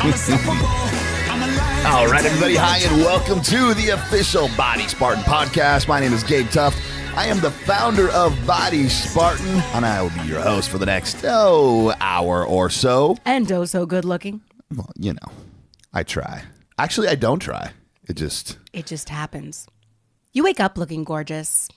All right, everybody. Hi, and welcome to the official Body Spartan podcast. My name is Gabe Tuft. I am the founder of Body Spartan, and I will be your host for the next, hour or so. And so good looking. Well, I try. Actually, I don't try. It just happens. You wake up looking gorgeous.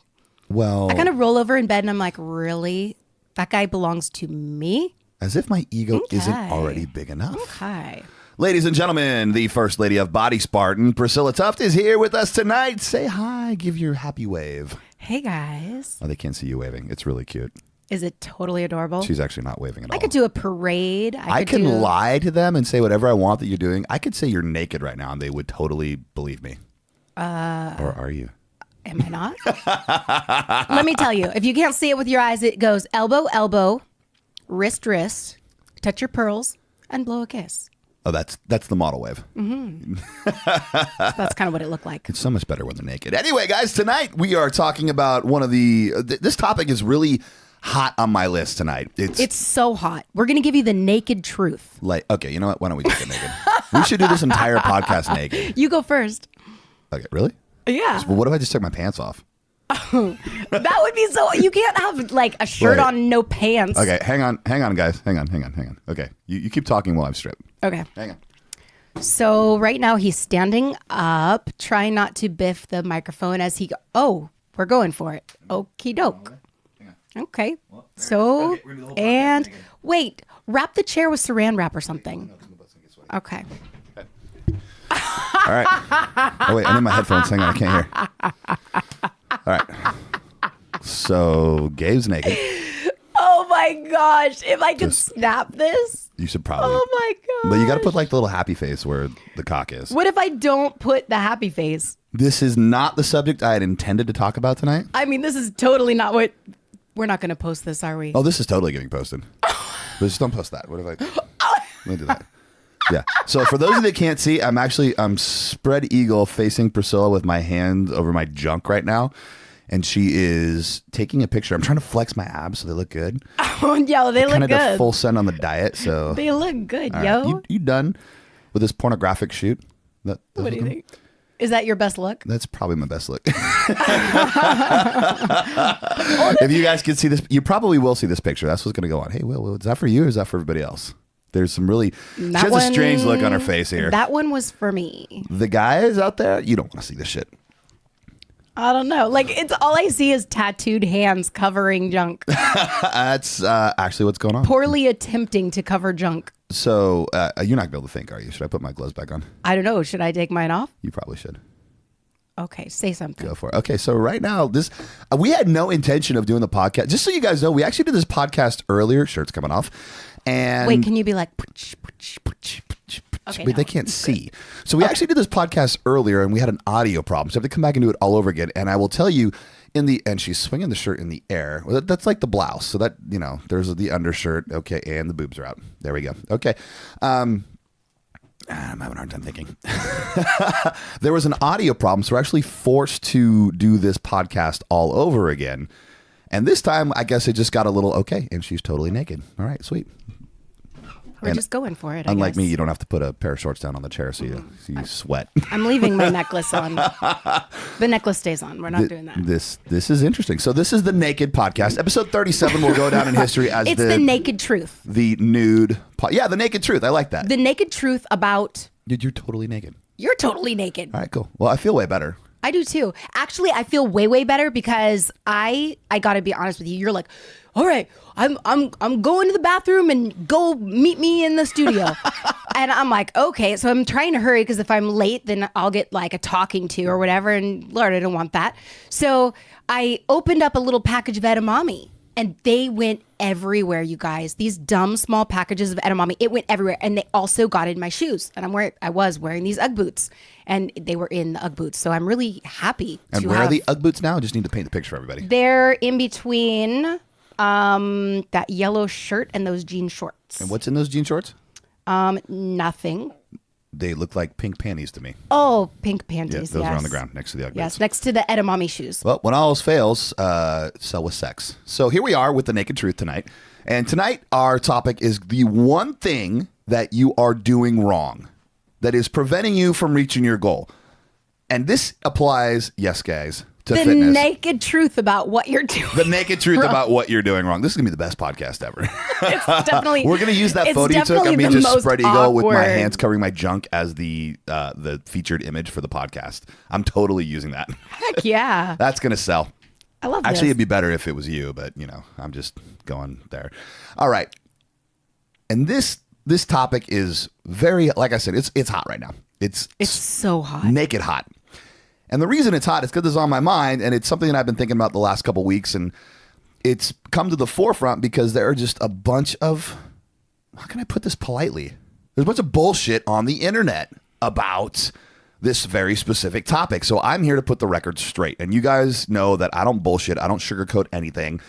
Well, I kind of roll over in bed and I'm like, really? That guy belongs to me? As if my ego isn't already big enough. Okay. Ladies and gentlemen, the First Lady of Body Spartan, Priscilla Tuft, is here with us tonight. Say hi. Give your happy wave. Hey, guys. Oh, they can't see you waving. It's really cute. Is it totally adorable? She's actually not waving at all. I could do a parade. I can lie to them and say whatever I want that you're doing. I could say you're naked right now and they would totally believe me. Or are you? Am I not? Let me tell you. If you can't see it with your eyes, it goes elbow, elbow, wrist, wrist, touch your pearls, and blow a kiss. Oh, that's the model wave. Mm-hmm. That's kind of what it looked like. It's so much better when they're naked. Anyway, guys, tonight we are talking about one of the... this topic is really hot on my list tonight. It's so hot. We're going to give you the naked truth. Okay, you know what? Why don't we just get naked? We should do this entire podcast naked. You go first. Okay, really? Yeah. Well, what if I just took my pants off? That would be so... You can't have like a shirt on, no pants. Okay, hang on, guys. Hang on. Okay, you keep talking while I'm stripped. Okay. Hang on. So right now he's standing up, trying not to biff the microphone as he... Oh, we're going for it. Okie doke. Okay. So, and wait, wrap the chair with saran wrap or something. Okay. All right. Oh, wait, I need my headphones. Hang on, I can't hear. All right. So, Gabe's naked. Oh my gosh. If I could snap this. You should probably. Oh my gosh. But you got to put like the little happy face where the cock is. What if I don't put the happy face? This is not the subject I had intended to talk about tonight. I mean, this is totally not what... We're not going to post this, are we? Oh, this is totally getting posted. But just don't post that. What if I... Let me do that. Yeah. So for those of you that can't see, I'm spread eagle facing Priscilla with my hand over my junk right now. And she is taking a picture. I'm trying to flex my abs so they look good. Oh, yeah, they look kind good. Kind of full send on the diet, so... They look good, All yo. Right. You done with this pornographic shoot? What do you think? Is that your best look? That's probably my best look. If you guys can see this, you probably will see this picture. That's what's going to go on. Hey, Will, is that for you or is that for everybody else? There's some really... She has a strange look on her face here. That one was for me. The guys out there, you don't want to see this shit. I don't know. Like, it's all I see is tattooed hands covering junk. That's actually what's going on. Poorly attempting to cover junk. So you're not going to be able to think, are you? Should I put my gloves back on? I don't know. Should I take mine off? You probably should. Okay, say something. Go for it. Okay, so right now, we had no intention of doing the podcast. Just so you guys know, we actually did this podcast earlier. Shirt's coming off. And wait, can you be like... Okay, but they can't see. So we actually did this podcast earlier and we had an audio problem. So I have to come back and do it all over again. And I will tell you, and she's swinging the shirt in the air. Well, that's like the blouse. So that, there's the undershirt. Okay, and the boobs are out. There we go. Okay. I'm having a hard time thinking. There was an audio problem. So we're actually forced to do this podcast all over again. And this time, I guess it just got a little, okay, and she's totally naked. All right, sweet. We're just going for it, Unlike me, you don't have to put a pair of shorts down on the chair so you sweat. I'm leaving my necklace on. The necklace stays on. We're not doing that. This is interesting. So this is the Naked Podcast. Episode 37 will go down in history as it's the naked truth. The nude. The naked truth. I like that. The naked truth about... Dude, you're totally naked. You're totally naked. All right, cool. Well, I feel way better. I do too. Actually, I feel way better because I got to be honest with you. You're like, all right, I'm going to the bathroom and go meet me in the studio. And I'm like, okay. So I'm trying to hurry because if I'm late, then I'll get like a talking to or whatever. And Lord, I don't want that. So I opened up a little package of edamame. And they went everywhere, you guys. These dumb small packages of edamame, it went everywhere. And they also got in my shoes. And I was wearing these Ugg boots. And they were in the Ugg boots. So I'm really happy. And where are the Ugg boots now? I just need to paint the picture for everybody. They're in between that yellow shirt and those jean shorts. And what's in those jean shorts? Nothing. They look like pink panties to me. Oh, pink panties, those are on the ground next to the Ugg boots. Yes, next to the edamame shoes. Well, when all else fails, sell with sex. So here we are with the Naked Truth tonight. And tonight, our topic is the one thing that you are doing wrong that is preventing you from reaching your goal. And this applies, yes, guys, to the fitness. naked truth about what you're doing. The naked truth about what you're doing wrong. This is going to be the best podcast ever. It's definitely. We're going to use that photo you took of me just spread eagle with my hands covering my junk as the featured image for the podcast. I'm totally using that. Heck yeah. That's going to sell. I love Actually, this. it'd be better if it was you, but, I'm just going there. All right. And this topic is very, like I said, it's hot right now. It's so hot. Naked hot. And the reason it's hot is because it's on my mind, and it's something that I've been thinking about the last couple of weeks, and it's come to the forefront because there are just a bunch of, how can I put this politely? There's a bunch of bullshit on the internet about this very specific topic. So I'm here to put the record straight. And you guys know that I don't bullshit. I don't sugarcoat anything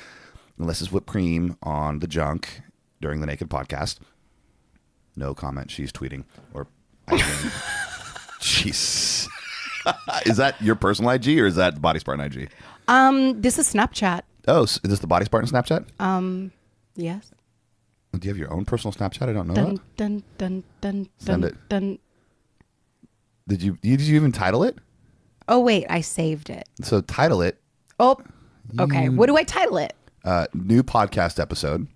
unless it's whipped cream on the junk during the Naked podcast. No comment. She's tweeting. Or I mean, jeez. Is that your personal IG or is that the Body Spartan IG? This is Snapchat. Oh, is this the Body Spartan Snapchat? Yes. Do you have your own personal Snapchat? I don't know Dun, dun, dun, dun, Send dun, it. dun. Did you even title it? Oh, wait. I saved it. So title it. Oh, okay. What do I title it? New podcast episode.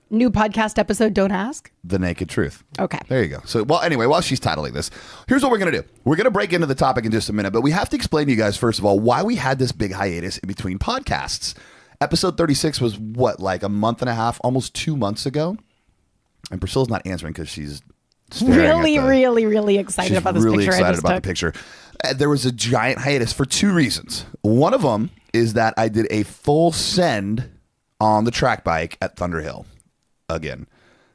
New podcast episode, don't ask? The Naked Truth. Okay. There you go. So, well, anyway, while she's titling this, here's what we're going to do. We're going to break into the topic in just a minute, but we have to explain to you guys, first of all, why we had this big hiatus in between podcasts. Episode 36 was what, like a month and a half, almost 2 months ago? And Priscilla's not answering because she's really excited about this really picture. Excited about the picture. There was a giant hiatus for two reasons. One of them is that I did a full send on the track bike at Thunderhill. Again,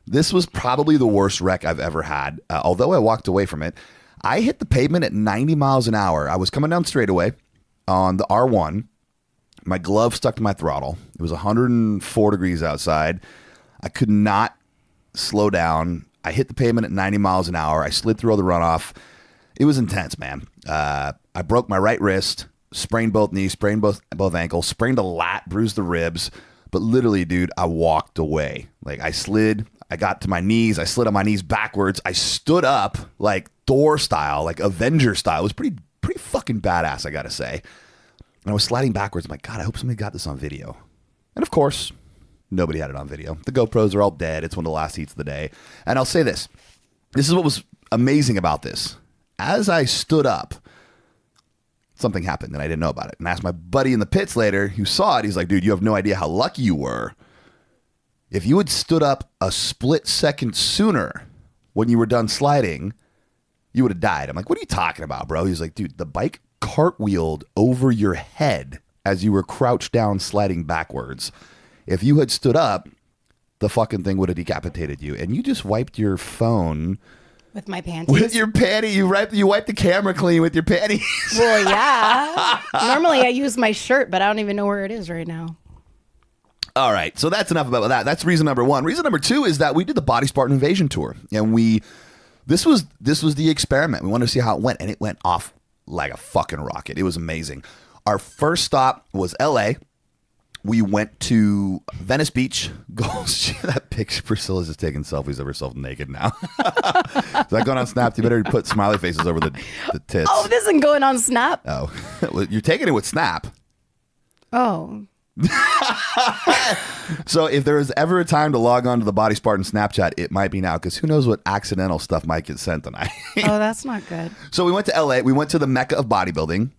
this was probably the worst wreck I've ever had. Although I walked away from it, I hit the pavement at 90 miles an hour. I was coming down straightaway on the R1. My glove stuck to my throttle. It was 104 degrees outside. I could not slow down. I hit the pavement at 90 miles an hour. I slid through all the runoff. It was intense, man. I broke my right wrist, sprained both knees, sprained both ankles, sprained a lat, bruised the ribs. But literally, dude, I walked away. Like I slid, I got to my knees, I slid on my knees backwards. I stood up like Thor style, like Avenger style. It was pretty fucking badass, I gotta say. And I was sliding backwards. I'm like, God, I hope somebody got this on video. And of course, nobody had it on video. The GoPros are all dead. It's one of the last heats of the day. And I'll say this. This is what was amazing about this. As I stood up, something happened and I didn't know about it. And I asked my buddy in the pits later who saw it. He's like, dude, you have no idea how lucky you were. If you had stood up a split second sooner when you were done sliding, you would have died. I'm like, what are you talking about, bro? He's like, dude, the bike cartwheeled over your head as you were crouched down sliding backwards. If you had stood up, the fucking thing would have decapitated you. And you just wiped your phone with my panties. With your panty. You wipe the camera clean with your panties. Well, yeah. Normally I use my shirt, but I don't even know where it is right now. All right. So that's enough about that. That's reason number one. Reason number two is that we did the Body Spartan Invasion Tour. And this was the experiment. We wanted to see how it went. And it went off like a fucking rocket. It was amazing. Our first stop was LA. We went to Venice Beach. That picture, Priscilla's just taking selfies of herself naked now. Is that going on Snap? You better put smiley faces over the tits. Oh, this isn't going on Snap. Oh, you're taking it with Snap. Oh. So if there was ever a time to log on to the Body Spartan Snapchat, it might be now, because who knows what accidental stuff might get sent tonight. Oh, that's not good. So we went to LA. We went to the Mecca of bodybuilding,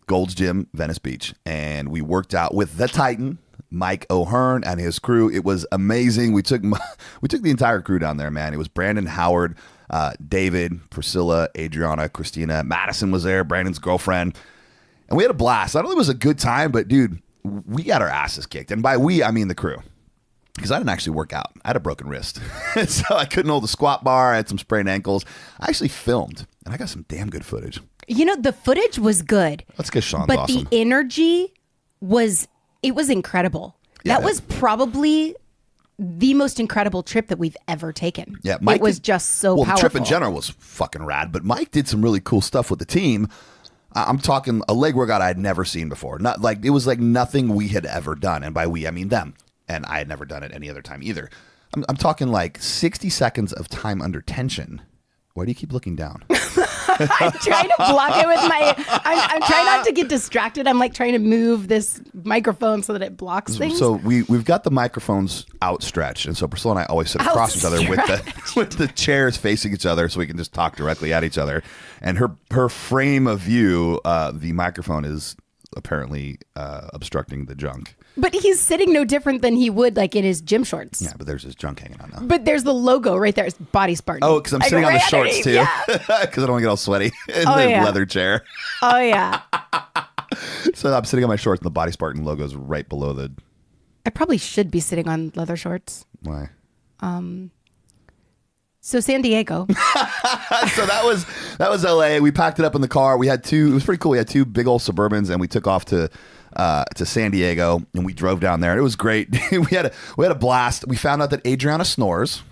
Gold's Gym, Venice Beach, and we worked out with the Titan, Mike O'Hearn, and his crew. It was amazing. We took the entire crew down there, man. It was Brandon, Howard, David, Priscilla, Adriana, Christina, Madison was there, Brandon's girlfriend, and we had a blast. Not only was it a good time, but dude, we got our asses kicked. And by we, I mean the crew. Because I didn't actually work out. I had a broken wrist. So I couldn't hold the squat bar. I had some sprained ankles. I actually filmed. And I got some damn good footage. You know, the footage was good. That's because Sean's but awesome. But the energy was incredible. Yeah, that was probably the most incredible trip that we've ever taken. Yeah, Mike it was just so powerful. The trip in general was fucking rad. But Mike did some really cool stuff with the team. I'm talking a leg workout I had never seen before. Not like it was like nothing we had ever done, and by we I mean them. And I had never done it any other time either. I'm talking like 60 seconds of time under tension. Why do you keep looking down? I'm trying to block it with my. I'm trying not to get distracted. I'm like trying to move this microphone so that it blocks things. So we've got the microphones outstretched, and so Priscilla and I always sit across each other with the chairs facing each other, so we can just talk directly at each other. And her frame of view, the microphone is apparently obstructing the junk. But he's sitting no different than he would like in his gym shorts. Yeah, but there's his junk hanging on now. But there's the logo right there. It's Body Spartan. Oh, because I'm sitting on the shorts too. Because I don't want to get all sweaty in the leather chair. Oh, yeah. So I'm sitting on my shorts and the Body Spartan logo is right below the... I probably should be sitting on leather shorts. Why? So San Diego. So that was LA. We packed it up in the car. We had two. It was pretty cool. We had two big old Suburbans, and we took off to San Diego, and we drove down there. It was great. we had a blast. We found out that Adriana snores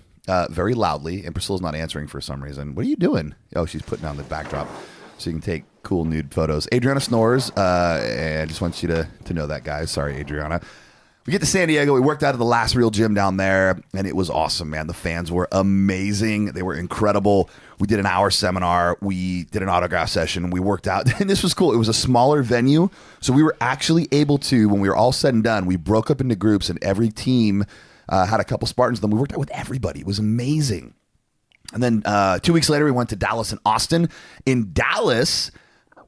very loudly, and Priscilla's not answering for some reason. What are you doing? Oh, she's putting on the backdrop so you can take cool nude photos. Adriana snores, and I just want you to know that, guys. Sorry, Adriana. We get to San Diego. We worked out at the Last Real Gym down there, and it was awesome, man. The fans were amazing. They were incredible. We did an hour seminar. We did an autograph session. We worked out, and this was cool. It was a smaller venue, so we were actually able to, when we were all said and done, we broke up into groups, and every team had a couple Spartans. Then we worked out with everybody. It was amazing. And then 2 weeks later, we went to Dallas and Austin. In Dallas,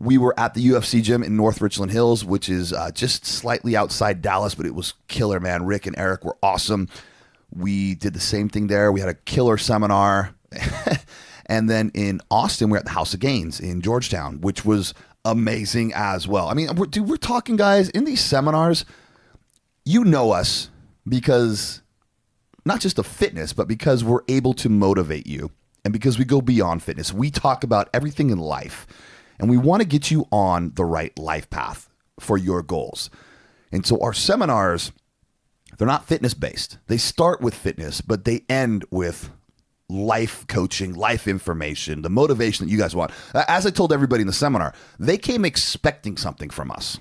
we were at the UFC gym in North Richland Hills, which is just slightly outside Dallas, but it was killer, man. Rick and Eric were awesome. We did the same thing there. We had a killer seminar. And then in Austin, we're at the House of Gains in Georgetown, which was amazing as well. I mean, we're talking, guys, in these seminars, you know us because not just of fitness, but because we're able to motivate you and because we go beyond fitness. We talk about everything in life. And we want to get you on the right life path for your goals. And so our seminars, they're not fitness based. They start with fitness, but they end with life coaching, life information, the motivation that you guys want. As I told everybody in the seminar, they came expecting something from us,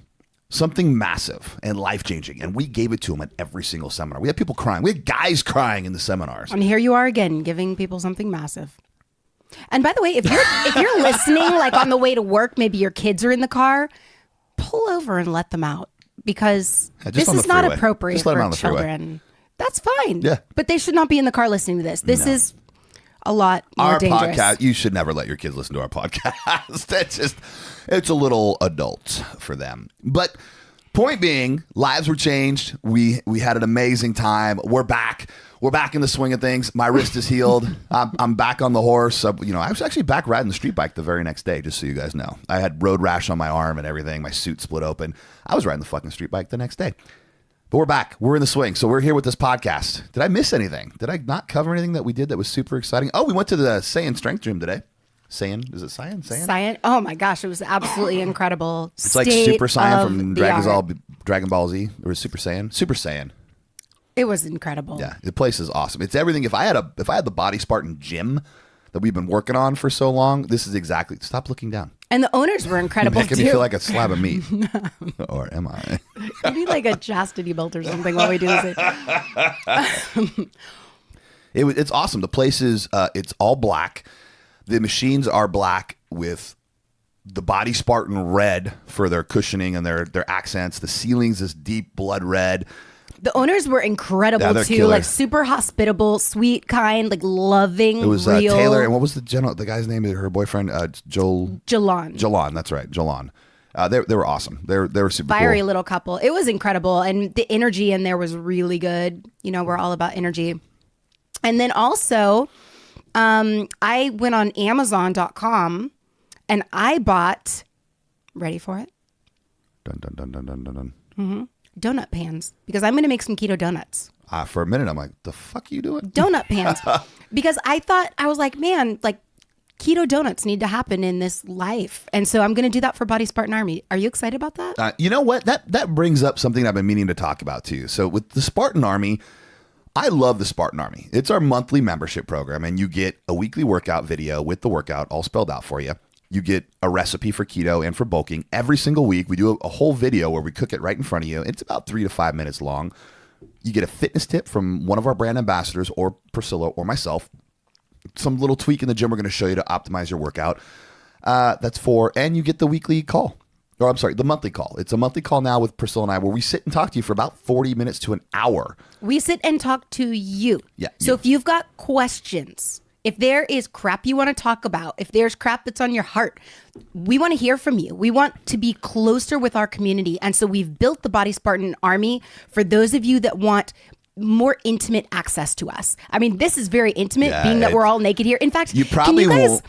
something massive and life-changing. And we gave it to them at every single seminar. We had people crying. We had guys crying in the seminars. And here you are again, giving people something massive. And by the way, if you're listening, like on the way to work, maybe your kids are in the car, pull over and let them out because this is not appropriate for children. That's fine. Yeah. But they should not be in the car listening to this. This is a lot more dangerous. Podcast, you should never let your kids listen to our podcast. It's a little adult for them. But point being, lives were changed. We had an amazing time. We're back. We're back in the swing of things. My wrist is healed. I'm back on the horse. I was actually back riding the street bike the very next day, just so you guys know. I had road rash on my arm and everything. My suit split open. I was riding the fucking street bike the next day. But we're back. We're in the swing. So we're here with this podcast. Did I miss anything? Did I not cover anything that we did that was super exciting? Oh, we went to the Saiyan Strength Gym today. Saiyan? Is it Saiyan? Saiyan? Oh my gosh, it was absolutely incredible. It's like Super Saiyan from Dragon Ball Z. Or Super Saiyan? Super Saiyan. It was incredible. Yeah, the place is awesome. It's everything. If I had the Body Spartan gym that we've been working on for so long, this is exactly. Stop looking down. And the owners were incredible too. Making me feel like a slab of meat. Or am I? You need like a chastity belt or something while we do this. It's awesome. The place is it's all black. The machines are black with the Body Spartan red for their cushioning and their accents. The ceiling's this deep blood red. The owners were incredible too, killer. Like super hospitable, sweet, kind, like loving. It was real. Taylor, and what was the guy's name? Her boyfriend, Jalan. Jalan, that's right, Jalan. They were awesome. They were super fiery cool. Little couple. It was incredible, and the energy in there was really good. You know, we're all about energy. And then also, I went on Amazon.com and I bought. Ready for it? Dun dun dun dun dun dun dun. Mm-hmm. Donut pans because I'm going to make some keto donuts. For a minute, I'm like, the fuck are you doing? Donut pans. Because I was like, man, like keto donuts need to happen in this life. And so I'm going to do that for Body Spartan Army. Are you excited about that? You know what? That brings up something I've been meaning to talk about too. So with the Spartan Army, I love the Spartan Army. It's our monthly membership program, and you get a weekly workout video with the workout all spelled out for you. You get a recipe for keto and for bulking every single week. We do a whole video where we cook it right in front of you. It's about 3 to 5 minutes long. You get a fitness tip from one of our brand ambassadors or Priscilla or myself. Some little tweak in the gym we're going to show you to optimize your workout. And you get the weekly call. Or I'm sorry, the monthly call. It's a monthly call now with Priscilla and I where we sit and talk to you for about 40 minutes to an hour. We sit and talk to you. Yeah. So if you've got questions, if there is crap you want to talk about, if there's crap that's on your heart, we want to hear from you. We want to be closer with our community. And so we've built the Body Spartan Army for those of you that want more intimate access to us. I mean, this is very intimate, being that we're all naked here. In fact, can you guys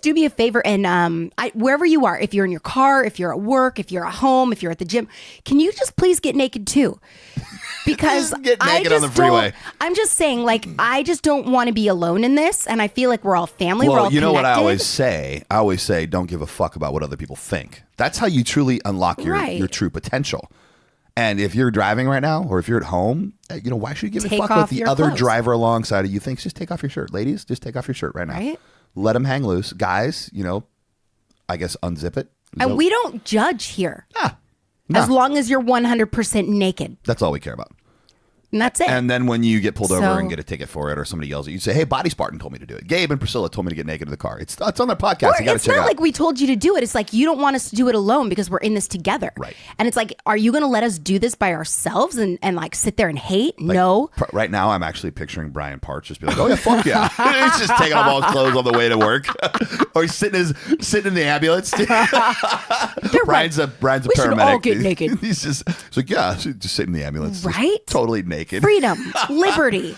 do me a favor and wherever you are, if you're in your car, if you're at work, if you're at home, if you're at the gym, can you just please get naked too? Because get naked on the freeway. I'm just saying, like, I just don't want to be alone in this, and I feel like we're all family. Well, we're all you know connected. what I always say? I always say, don't give a fuck about what other people think. That's how you truly unlock your true potential. And if you're driving right now, or if you're at home, why should you give a fuck what the other driver alongside of you thinks? Just take off your shirt. Ladies, just take off your shirt right now. Right? Let them hang loose. Guys, I guess unzip it. And we don't judge here. No. As long as you're 100% naked. That's all we care about. And that's it. And then when you get pulled over and get a ticket for it, or somebody yells at you, say, "Hey, Body Spartan told me to do it. Gabe and Priscilla told me to get naked in the car." It's on their podcast. Or you gotta it's check it not out. like we told you to do it. It's like you don't want us to do it alone because we're in this together. Right. And it's like, are you going to let us do this by ourselves and like sit there and hate? No. Right now, I'm actually picturing Brian Parch just be like, "Oh yeah, fuck yeah!" He's just taking off all his clothes on the way to work, or he's sitting in the ambulance. Brian's a paramedic. We should all get naked. He's like, yeah, just sit in the ambulance, right? Totally naked. Freedom, liberty.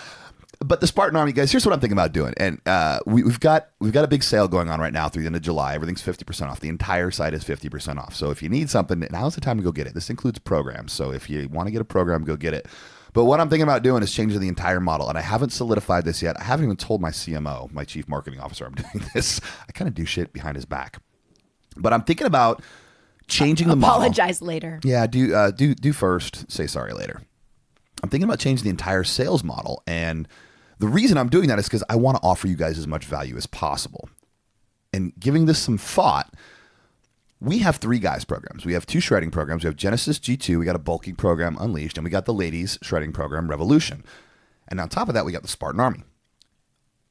But the Spartan Army, guys, here's what I'm thinking about doing. And we've got a big sale going on right now through the end of July. Everything's 50% off. The entire site is 50% off. So if you need something, now's the time to go get it. This includes programs. So if you want to get a program, go get it. But what I'm thinking about doing is changing the entire model. And I haven't solidified this yet. I haven't even told my CMO, my chief marketing officer, I'm doing this. I kind of do shit behind his back. But I'm thinking about changing the model. Apologize later. Yeah, do first, say sorry later. I'm thinking about changing the entire sales model. And the reason I'm doing that is because I want to offer you guys as much value as possible. And giving this some thought, we have 3 guys programs. We have 2 shredding programs. We have Genesis G2. We got a bulking program, Unleashed. And we got the ladies shredding program, Revolution. And on top of that, we got the Spartan Army.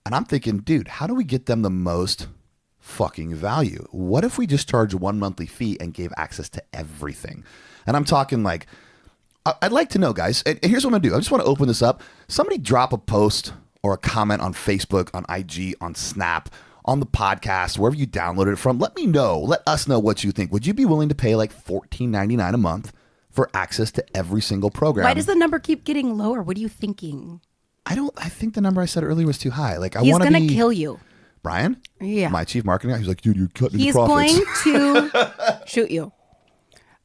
And I'm thinking, dude, how do we get them the most fucking value? What if we just charge 1 monthly fee and gave access to everything? And I'm talking like, I'd like to know, guys, and here's what I'm going to do. I just want to open this up. Somebody drop a post or a comment on Facebook, on IG, on Snap, on the podcast, wherever you downloaded it from. Let me know. Let us know what you think. Would you be willing to pay like $14.99 a month for access to every single program? Why does the number keep getting lower? What are you thinking? I think the number I said earlier was too high. Like, He's going to kill you. Brian? Yeah. My chief marketing guy. He's like, dude, you're cutting He's the profits. He's going to shoot you.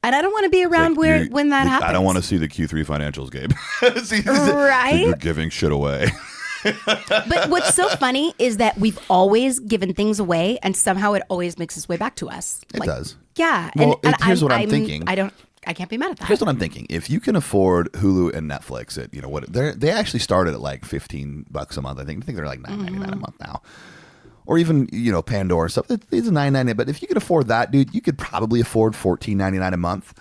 And I don't want to be around when that happens. I don't want to see the Q3 financials, Gabe. Right? You're giving shit away. But what's so funny is that we've always given things away, and somehow it always makes its way back to us. It does. Yeah. Well, here's what I'm thinking. I can't be mad at that. Here's what I'm thinking. If you can afford Hulu and Netflix at, they actually started at like $15 a month. I think they're like $9.99 a month now. Or even, Pandora stuff. It's $9.99. But if you could afford that, dude, you could probably afford $14.99 a month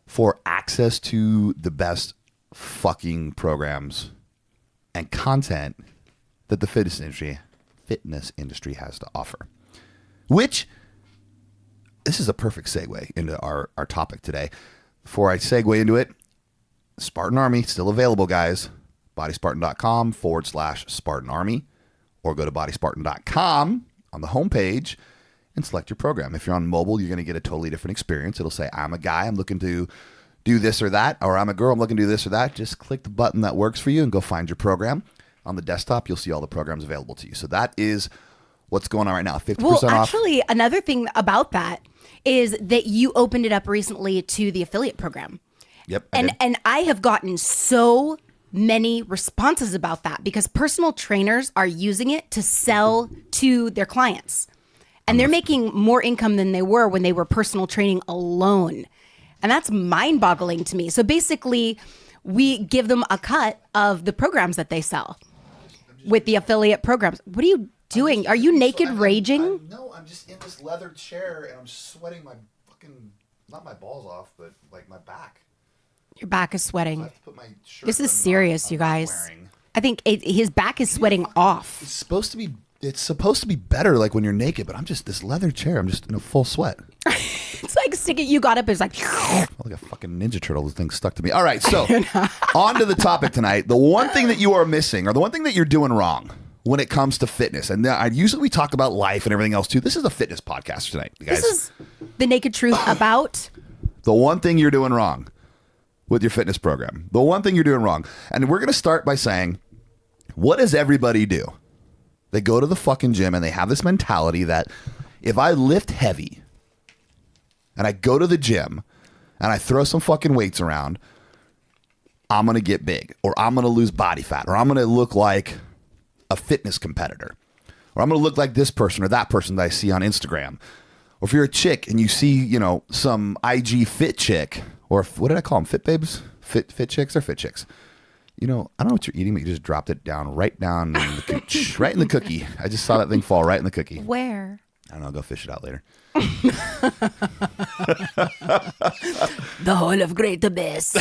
for access to the best fucking programs and content that the fitness industry has to offer. Which, this is a perfect segue into our topic today. Before I segue into it, Spartan Army, still available, guys. bodyspartan.com/Spartan Army. Or go to bodyspartan.com on the homepage and select your program. If you're on mobile, you're going to get a totally different experience. It'll say, I'm a guy, I'm looking to do this or that, or I'm a girl, I'm looking to do this or that. Just click the button that works for you and go find your program. On the desktop, you'll see all the programs available to you. So that is what's going on right now, 50% off. Well, actually, another thing about that is that you opened it up recently to the affiliate program. Yep. And I have gotten so many responses about that because personal trainers are using it to sell to their clients. And they're making more income than they were when they were personal training alone. And that's mind-boggling to me. So basically, we give them a cut of the programs that they sell with the affiliate programs. What are you doing? Are you naked raging? No, I'm just in this leather chair and I'm sweating my fucking, not my balls off, but like my back. Your back is sweating. I have to put my shirt This is on serious, you guys. I think his back is sweating off. It's supposed to be better like when you're naked, but I'm just this leather chair. I'm just in a full sweat. It's like sticking. You got up. It's like like a fucking Ninja Turtle. This thing stuck to me. All right, so on to the topic tonight. The one thing that you are missing, or the one thing that you're doing wrong when it comes to fitness, and usually we talk about life and everything else too. This is a fitness podcast tonight, you guys. This is the naked truth about the one thing you're doing wrong with your fitness program. The one thing you're doing wrong. And we're going to start by saying, what does everybody do? They go to the fucking gym and they have this mentality that if I lift heavy and I go to the gym and I throw some fucking weights around, I'm going to get big, or I'm going to lose body fat, or I'm going to look like a fitness competitor, or I'm going to look like this person or that person that I see on Instagram. Or if you're a chick and you see, some IG fit chick, or what did I call them? Fit babes? Fit chicks or fit chicks? I don't know what you're eating, but you just dropped it down right in the cookie. I just saw that thing fall right in the cookie. Where? I don't know. I'll go fish it out later. The whole of Great Abyss.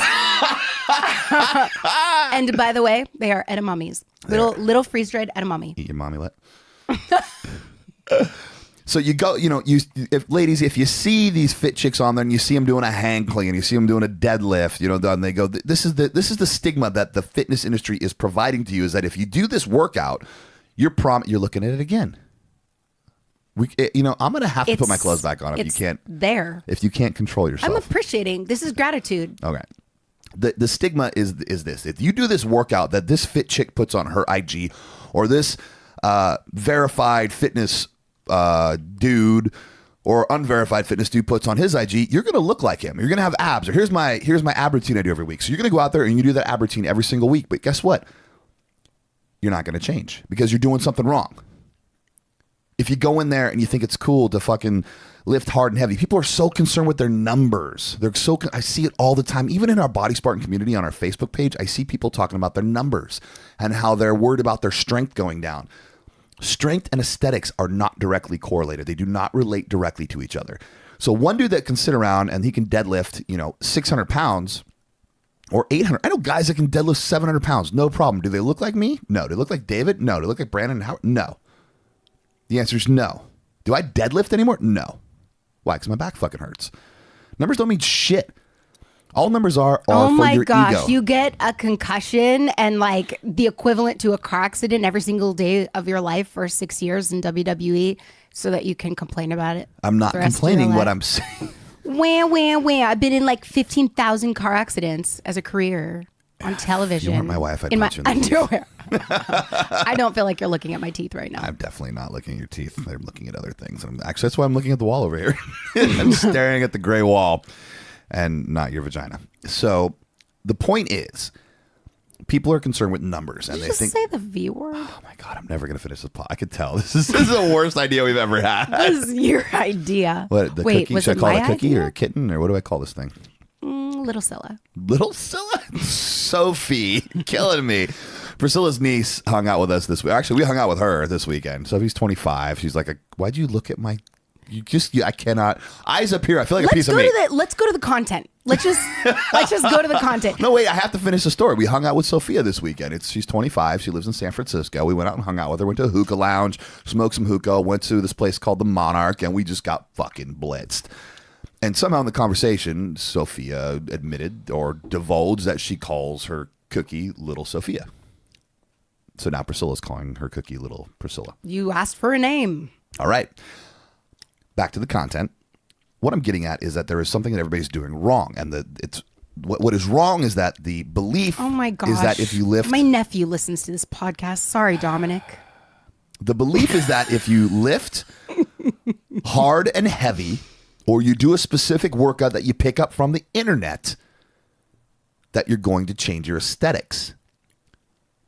And by the way, they are edamames. Little freeze-dried edamame. Eat your mommy what? So you go, ladies, if you see these fit chicks on there and you see them doing a hang clean, you see them doing a deadlift, and they go, this is the stigma that the fitness industry is providing to you, is that if you do this workout, you're looking at it again. I'm going to have to put my clothes back on if you can't. If you can't control yourself. I'm appreciating. This is gratitude. Okay. The stigma is this. If you do this workout that this fit chick puts on her IG, or this verified fitness dude or unverified fitness dude puts on his IG, you're going to look like him. You're going to have abs. Or here's my ab routine I do every week. So you're going to go out there and you do that ab routine every single week. But guess what? You're not going to change because you're doing something wrong. If you go in there and you think it's cool to fucking lift hard and heavy, people are so concerned with their numbers. I see it all the time. Even in our Body Spartan community on our Facebook page, I see people talking about their numbers and how they're worried about their strength going down. Strength and aesthetics are not directly correlated. They do not relate directly to each other. So one dude that can sit around and he can deadlift, 600 pounds or 800. I know guys that can deadlift 700 pounds. No problem. Do they look like me? No. Do they look like David? No. Do they look like Brandon and Howard? No. The answer is no. Do I deadlift anymore? No. Why? Because my back fucking hurts. Numbers don't mean shit. All numbers are for your ego. Oh my gosh, you get a concussion and like the equivalent to a car accident every single day of your life for 6 years in WWE so that you can complain about it. I'm not complaining what I'm saying. Wah. I've been in like 15,000 car accidents as a career on television. You weren't my wife, I'd punch you in the underwear. I don't feel like you're looking at my teeth right now. I'm definitely not looking at your teeth. I'm looking at other things. Actually, that's why I'm looking at the wall over here. I'm staring at the gray wall and not your vagina. So the point is, people are concerned with numbers. And Did you just say the V word? Oh my God, I'm never going to finish this pod. I could tell. This is the worst idea we've ever had. This is your idea. What, the Wait, cookie? was Should it I call my it a cookie idea? or a kitten? Or what do I call this thing? Little Scylla. Little Scylla? Sophie. Killing me. Priscilla's niece hung out with us this week. Actually, we hung out with her this weekend. Sophie's 25. She's like, why'd you look at my... I cannot. Eyes up here. I feel like a piece of meat. Let's go to the content. Let's just go to the content. No, wait. I have to finish the story. We hung out with Sophia this weekend. She's 25. She lives in San Francisco. We went out and hung out with her. Went to a hookah lounge, smoked some hookah, went to this place called the Monarch, and we just got fucking blitzed. And somehow in the conversation, Sophia admitted or divulged that she calls her cookie Little Sophia. So now Priscilla's calling her cookie Little Priscilla. You asked for a name. All right. Back to the content. What I'm getting at is that there is something that everybody's doing wrong, and what is wrong is that the belief is that if you lift. My nephew listens to this podcast. Sorry, Dominic. The belief is that if you lift hard and heavy, or you do a specific workout that you pick up from the internet, that you're going to change your aesthetics.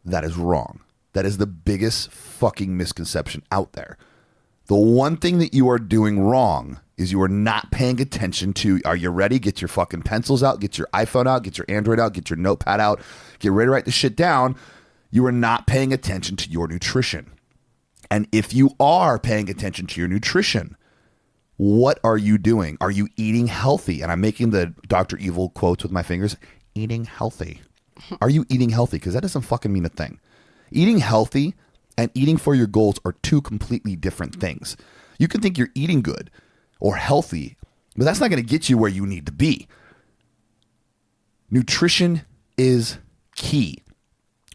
That is wrong. That is the biggest fucking misconception out there. The one thing that you are doing wrong is you are not paying attention to, are you ready? Get your fucking pencils out, get your iPhone out, get your Android out, get your notepad out, get ready to write the shit down. You are not paying attention to your nutrition. And if you are paying attention to your nutrition, what are you doing? Are you eating healthy? And I'm making the Dr. Evil quotes with my fingers. eating healthy. Are you eating healthy? Because that doesn't fucking mean a thing. Eating healthy and eating for your goals are two completely different things. You can think you're eating good or healthy, but that's not going to get you where you need to be. Nutrition is key.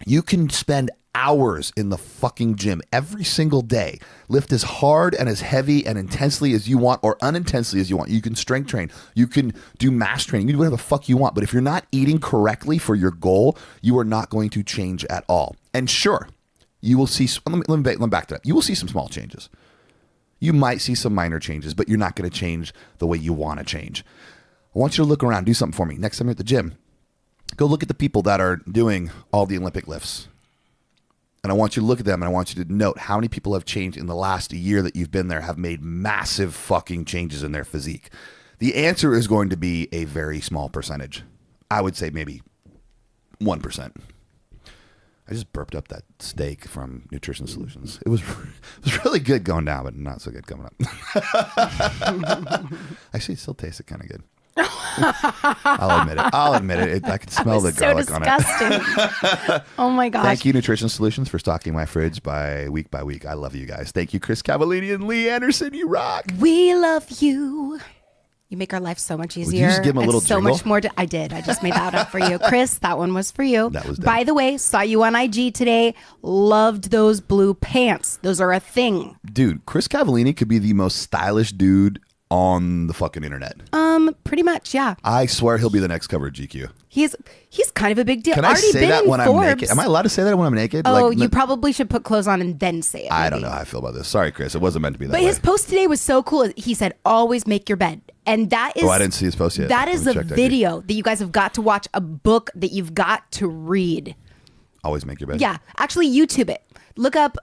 You can spend hours in the fucking gym every single day, lift as hard and as heavy and intensely as you want or unintensely as you want. You can strength train. You can do mass training. You can do whatever the fuck you want. But if you're not eating correctly for your goal, you are not going to change at all. And sure, you will see, let me back to that. You will see some small changes. You might see some minor changes, but you're not going to change the way you want to change. I want you to look around, do something for me. Next time you're at the gym, go look at the people that are doing all the Olympic lifts. And I want you to look at them and I want you to note how many people have changed in the last year that you've been there, have made massive fucking changes in their physique. The answer is going to be a very small percentage. I would say maybe 1%. I just burped up that steak from Nutrition Solutions. It was really good going down, but not so good coming up. Actually, it still tasted kind of good. I'll admit it. I could smell the garlic on it. Oh my gosh. Thank you, Nutrition Solutions, for stocking my fridge by week. I love you guys. Thank you, Chris Cavallini and Lee Anderson. You rock. We love you. You make our life so much easier. Would you just give him a little so jingle? Much more. I did. I just made that up for you. Chris, that one was for you. That was done. By the way, saw you on IG today. Loved those blue pants. Those are a thing. Dude, Chris Cavallini could be the most stylish dude on the fucking internet. Pretty much, yeah. I swear he'll be the next cover of GQ. He's kind of a big deal. Can I say that when I'm naked? Am I allowed to say that when I'm naked? Oh, you probably should put clothes on and then say it. I don't know how I feel about this. Sorry, Chris. It wasn't meant to be that way. But his post today was so cool. He said, always make your bed. And that is... Oh, I didn't see his post yet. That is a video that you guys have got to watch, a book that you've got to read. Always make your bed? Yeah. Actually, YouTube it. Look up,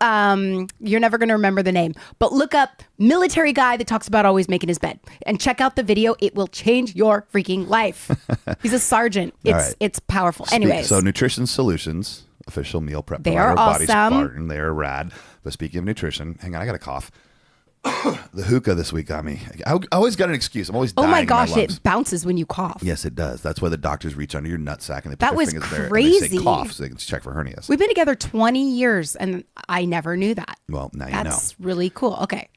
you're never going to remember the name, but look up military guy that talks about always making his bed and check out the video. It will change your freaking life. He's a sergeant. It's powerful. Anyways. So Nutrition Solutions, official meal prep. They are awesome. Spartan. They are rad. But speaking of nutrition, hang on, I got a cough. The hookah this week got me. I always got an excuse. I'm always dying. Oh my gosh, in my lungs. it bounces when you cough. Yes, it does. That's why the doctors reach under your nutsack and they put that their was fingers crazy. there and they say cough so they can check for hernias. We've been together 20 years and I never knew that. Well, now you know. That's really cool. Okay.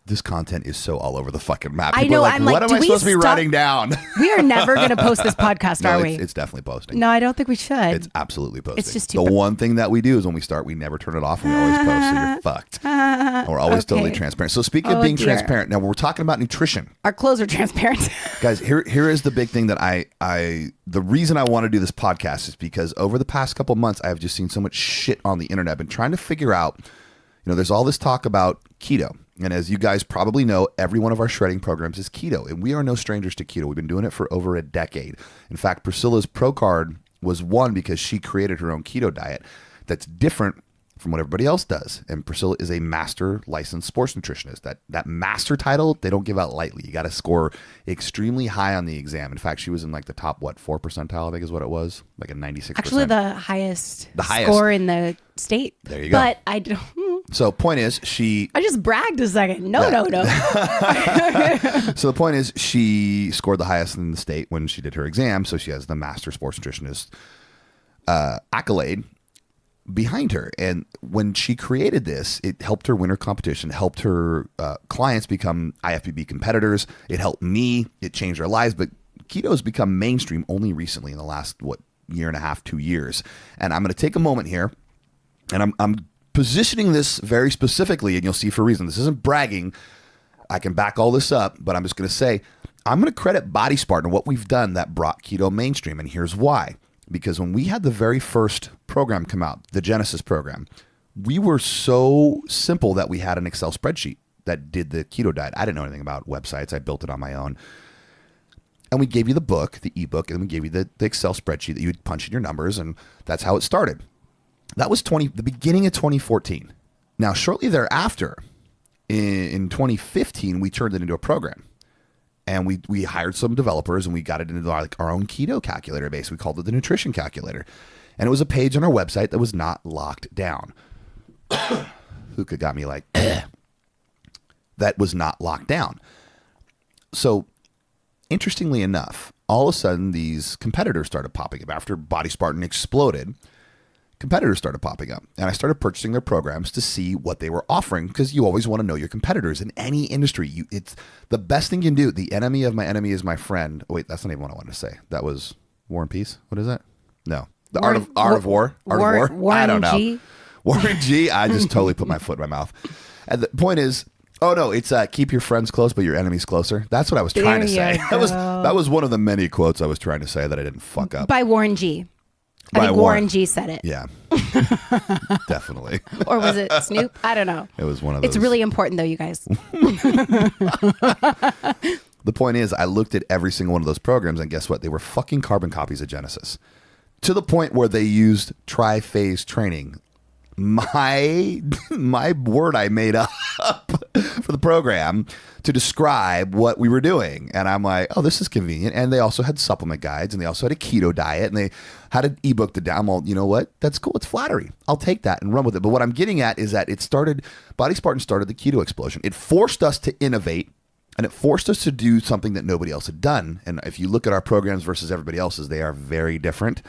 This content is so all over the fucking map. I know. I'm like, what am I supposed to be writing down? We are never going to post this podcast, are we? It's definitely posting. No, I don't think we should. It's absolutely posting. It's just too the one thing that we do is when we start, we never turn it off and we always post, so you're fucked. And we're always totally transparent. So speaking of being transparent, now we're talking about nutrition. Our clothes are transparent. Guys, here is the big thing that the reason I want to do this podcast is because over the past couple months, I have just seen so much shit on the internet. I've been trying to figure out, there's all this talk about keto. And as you guys probably know, every one of our shredding programs is keto. And we are no strangers to keto. We've been doing it for over a decade. In fact, Priscilla's Pro Card was won because she created her own keto diet that's different from what everybody else does. And Priscilla is a master licensed sports nutritionist. That master title, they don't give out lightly. You got to score extremely high on the exam. In fact, she was in like the top, 4 percentile, I think is what it was. Like a 96%. Actually, the highest score in the state. There you go. But I don't... So point is, I just bragged a second. No. So the point is, she scored the highest in the state when she did her exam. So she has the master sports nutritionist accolade behind her. And when she created this, it helped her win her competition, helped her clients become IFBB competitors. It helped me. It changed our lives. But keto has become mainstream only recently in the last, year and a half, 2 years. And I'm going to take a moment here, and I'm positioning this very specifically, and you'll see for a reason. This isn't bragging. I can back all this up, but I'm just going to say, I'm going to credit Body Spartan and what we've done that brought keto mainstream. And here's why. Because when we had the very first program come out, the Genesis program, we were so simple that we had an Excel spreadsheet that did the keto diet. I didn't know anything about websites. I built it on my own. And we gave you the book, the ebook, and we gave you the Excel spreadsheet that you would punch in your numbers, and that's how it started. That was the beginning of 2014. Now, shortly thereafter, in 2015, we turned it into a program. And we hired some developers and we got it into our own keto calculator base. We called it the nutrition calculator. And it was a page on our website that was not locked down. Hookah got me like, that was not locked down. So interestingly enough, all of a sudden, these competitors started popping up. After Body Spartan exploded, competitors started popping up. And I started purchasing their programs to see what they were offering, because you always want to know your competitors in any industry. It's the best thing you can do. The enemy of my enemy is my friend. Oh, wait, that's not even what I wanted to say. That was War and Peace. What is that? No. The Art of War. Art of War. I don't know. Warren G. I just totally put my foot in my mouth. And the point is, oh no, it's keep your friends close, but your enemies closer. That's what I was trying to say. That was one of the many quotes I was trying to say that I didn't fuck up. By Warren G. I think Warren G said it. Yeah. Definitely. Or was it Snoop? I don't know. It was one of those. It's really important though, you guys. The point is, I looked at every single one of those programs, and guess what? They were fucking carbon copies of Genesis. To the point where they used tri-phase training. My word I made up for the program to describe what we were doing. And I'm like, oh, this is convenient. And they also had supplement guides, and they also had a keto diet, and they had an ebook to download. Well, you know what? That's cool. It's flattery. I'll take that and run with it. But what I'm getting at is that Body Spartan started the keto explosion. It forced us to innovate. And it forced us to do something that nobody else had done. And if you look at our programs versus everybody else's, they are very different.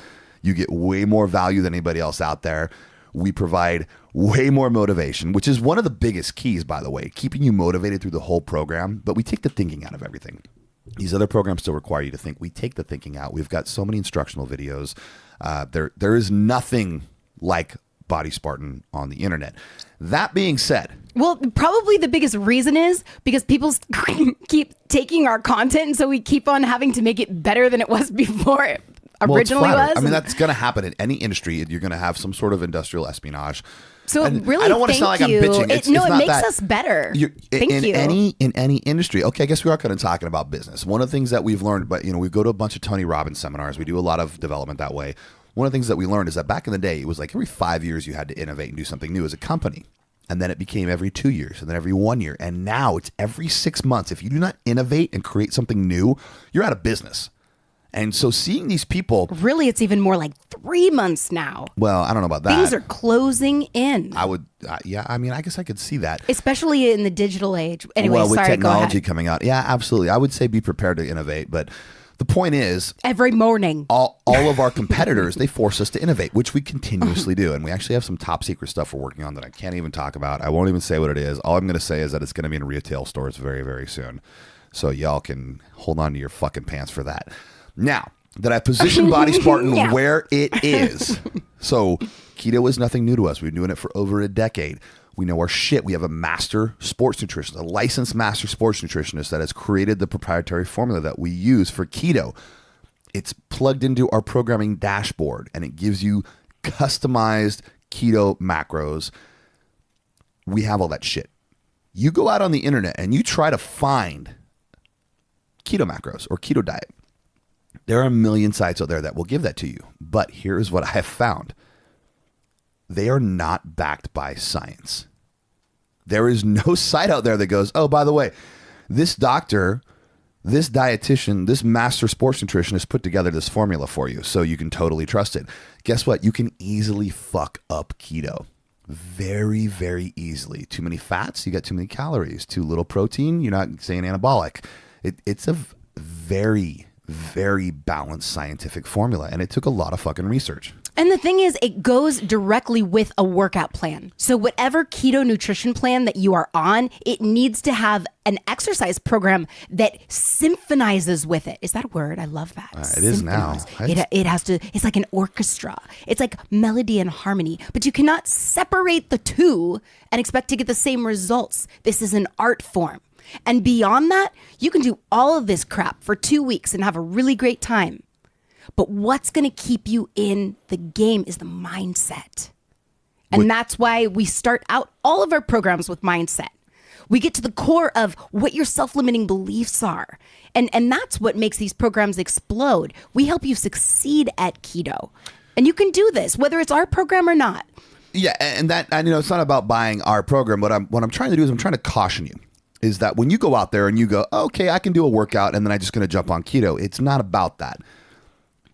You get way more value than anybody else out there. We provide way more motivation, which is one of the biggest keys, by the way, keeping you motivated through the whole program. But we take the thinking out of everything. These other programs still require you to think. We take the thinking out. We've got so many instructional videos. There is nothing like Body Spartan on the internet. That being said, well, probably the biggest reason is because people keep taking our content, and so we keep on having to make it better than it was before it originally was. I mean, that's going to happen in any industry. You're going to have some sort of industrial espionage. So and really, I don't want to sound like I'm bitching. It makes us better. In any industry. Okay, I guess we are kind of talking about business. One of the things that we've learned, but we go to a bunch of Tony Robbins seminars. We do a lot of development that way. One of the things that we learned is that back in the day, it was like every 5 years you had to innovate and do something new as a company. And then it became every 2 years, and then every 1 year. And now it's every 6 months. If you do not innovate and create something new, you're out of business. And so seeing these people... Really, it's even more like 3 months now. Well, I don't know about that. Things are closing in. I would... yeah, I mean, I guess I could see that. Especially in the digital age. Anyway, well, with sorry, technology coming out. Yeah, absolutely. I would say be prepared to innovate. But the point is... Every morning. All of our competitors, they force us to innovate, which we continuously do. And we actually have some top secret stuff we're working on that I can't even talk about. I won't even say what it is. All I'm going to say is that it's going to be in retail stores very, very soon. So y'all can hold on to your fucking pants for that. Now, that I positioned Body Spartan where it is. So keto is nothing new to us. We've been doing it for over a decade. We know our shit. We have a master sports nutritionist, a licensed master sports nutritionist that has created the proprietary formula that we use for keto. It's plugged into our programming dashboard, and it gives you customized keto macros. We have all that shit. You go out on the internet and you try to find keto macros or keto diet. There are a million sites out there that will give that to you. But here's what I have found. They are not backed by science. There is no site out there that goes, oh, by the way, this doctor, this dietitian, this master sports nutritionist put together this formula for you, so you can totally trust it. Guess what? You can easily fuck up keto. Very, very easily. Too many fats, you got too many calories. Too little protein, you're not saying anabolic. It's a very, very balanced scientific formula, and it took a lot of fucking research. And the thing is, it goes directly with a workout plan. So whatever keto nutrition plan that you are on, it needs to have an exercise program that symphonizes with it. Is that a word? I love that. It is now. It has to, it's like an orchestra. It's like melody and harmony, but you cannot separate the two and expect to get the same results. This is an art form. And beyond that, you can do all of this crap for 2 weeks and have a really great time. But what's going to keep you in the game is the mindset. And that's why we start out all of our programs with mindset. We get to the core of what your self-limiting beliefs are. And that's what makes these programs explode. We help you succeed at keto. And you can do this, whether it's our program or not. Yeah, and it's not about buying our program. What I'm trying to do is I'm trying to caution you. Is that when you go out there and you go, okay, I can do a workout and then I'm just going to jump on keto. It's not about that.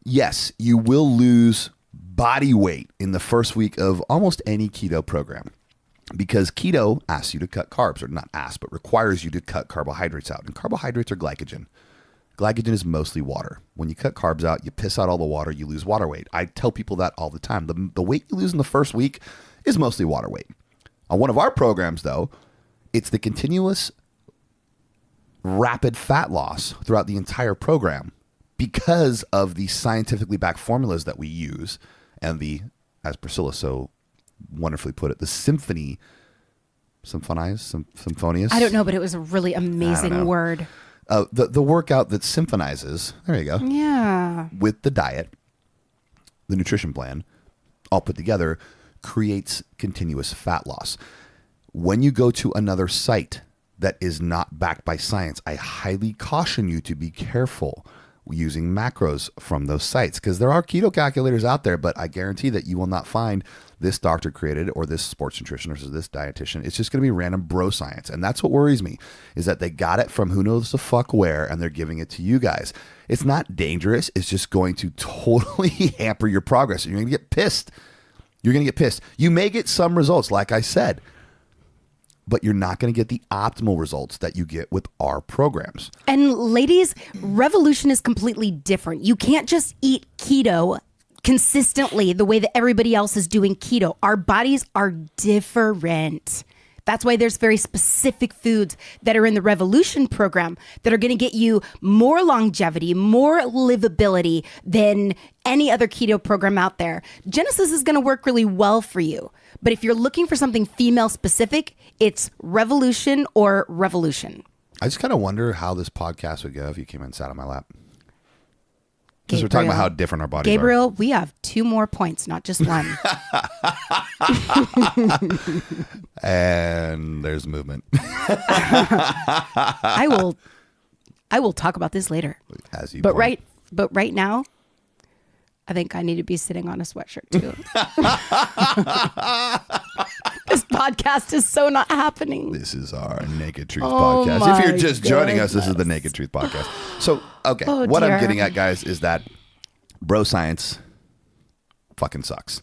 Yes, you will lose body weight in the first week of almost any keto program because keto asks you to cut carbs, or not asks, but requires you to cut carbohydrates out. And carbohydrates are glycogen. Glycogen is mostly water. When you cut carbs out, you piss out all the water, you lose water weight. I tell people that all the time. The weight you lose in the first week is mostly water weight. On one of our programs, though, it's the continuous rapid fat loss throughout the entire program because of the scientifically backed formulas that we use and the, as Priscilla so wonderfully put it, the symphonious. I don't know, but it was a really amazing word. The workout that symphonizes, there you go. Yeah. With the diet, the nutrition plan, all put together, creates continuous fat loss. When you go to another site that is not backed by science, I highly caution you to be careful using macros from those sites, because there are keto calculators out there, but I guarantee that you will not find this doctor created or this sports nutritionist or this dietitian. It's just going to be random bro science. And that's what worries me, is that they got it from who knows the fuck where, and they're giving it to you guys. It's not dangerous. It's just going to totally hamper your progress. And you're going to get pissed. You're going to get pissed. You may get some results, like I said, but you're not going to get the optimal results that you get with our programs. And ladies, Revolution is completely different. You can't just eat keto consistently the way that everybody else is doing keto. Our bodies are different. That's why there's very specific foods that are in the Revolution program that are going to get you more longevity, more livability than any other keto program out there. Genesis is going to work really well for you. But if you're looking for something female specific, it's Revolution or Revolution. I just kind of wonder how this podcast would go if you came and sat on my lap. Because we're talking about how different our bodies are. We have 2 more points, not just one. And there's movement. I will talk about this later. As you but right now, I think I need to be sitting on a sweatshirt too. This podcast is so not happening. This is our Naked Truth podcast. If you're just joining us, this is the Naked Truth podcast. So, okay, what I'm getting at, guys, is that bro science fucking sucks.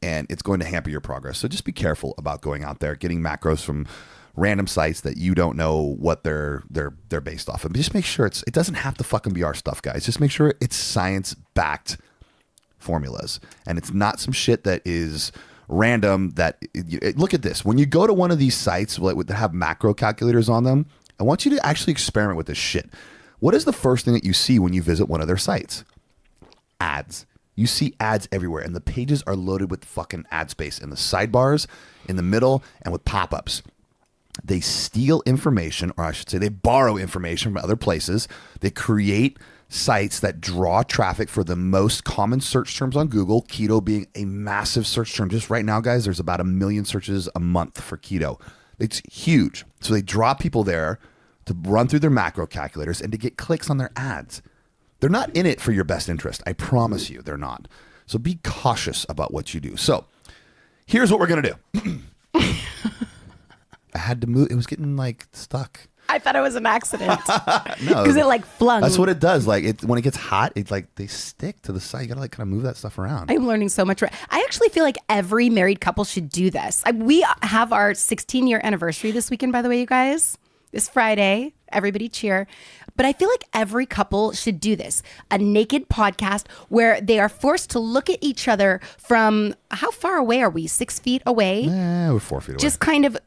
And it's going to hamper your progress. So just be careful about going out there, getting macros from random sites that you don't know what they're based off of. But just make sure it doesn't have to fucking be our stuff, guys. Just make sure it's science-backed formulas. And it's not some shit that is random. Look at this. When you go to one of these sites that have macro calculators on them, I want you to actually experiment with this shit. What is the first thing that you see when you visit one of their sites? Ads. You see ads everywhere, and the pages are loaded with fucking ad space in the sidebars, in the middle, and with pop-ups. They steal information, or I should say they borrow information from other places. They create sites that draw traffic for the most common search terms on Google, keto being a massive search term. Just right now, guys, there's about 1 million searches a month for keto. It's huge. So they draw people there to run through their macro calculators and to get clicks on their ads. They're not in it for your best interest. I promise you, they're not. So be cautious about what you do. So here's what we're going to do. I had to move. It was getting stuck. I thought it was an accident. No, because it flung. That's what it does. When it gets hot, it's they stick to the side. You gotta kind of move that stuff around. I'm learning so much. I actually feel like every married couple should do this. We have our 16-year anniversary this weekend, by the way, you guys. This Friday. Everybody cheer. But I feel like every couple should do this. A naked podcast where they are forced to look at each other from, how far away are we? 6 feet away? We're 4 feet away. Just kind of,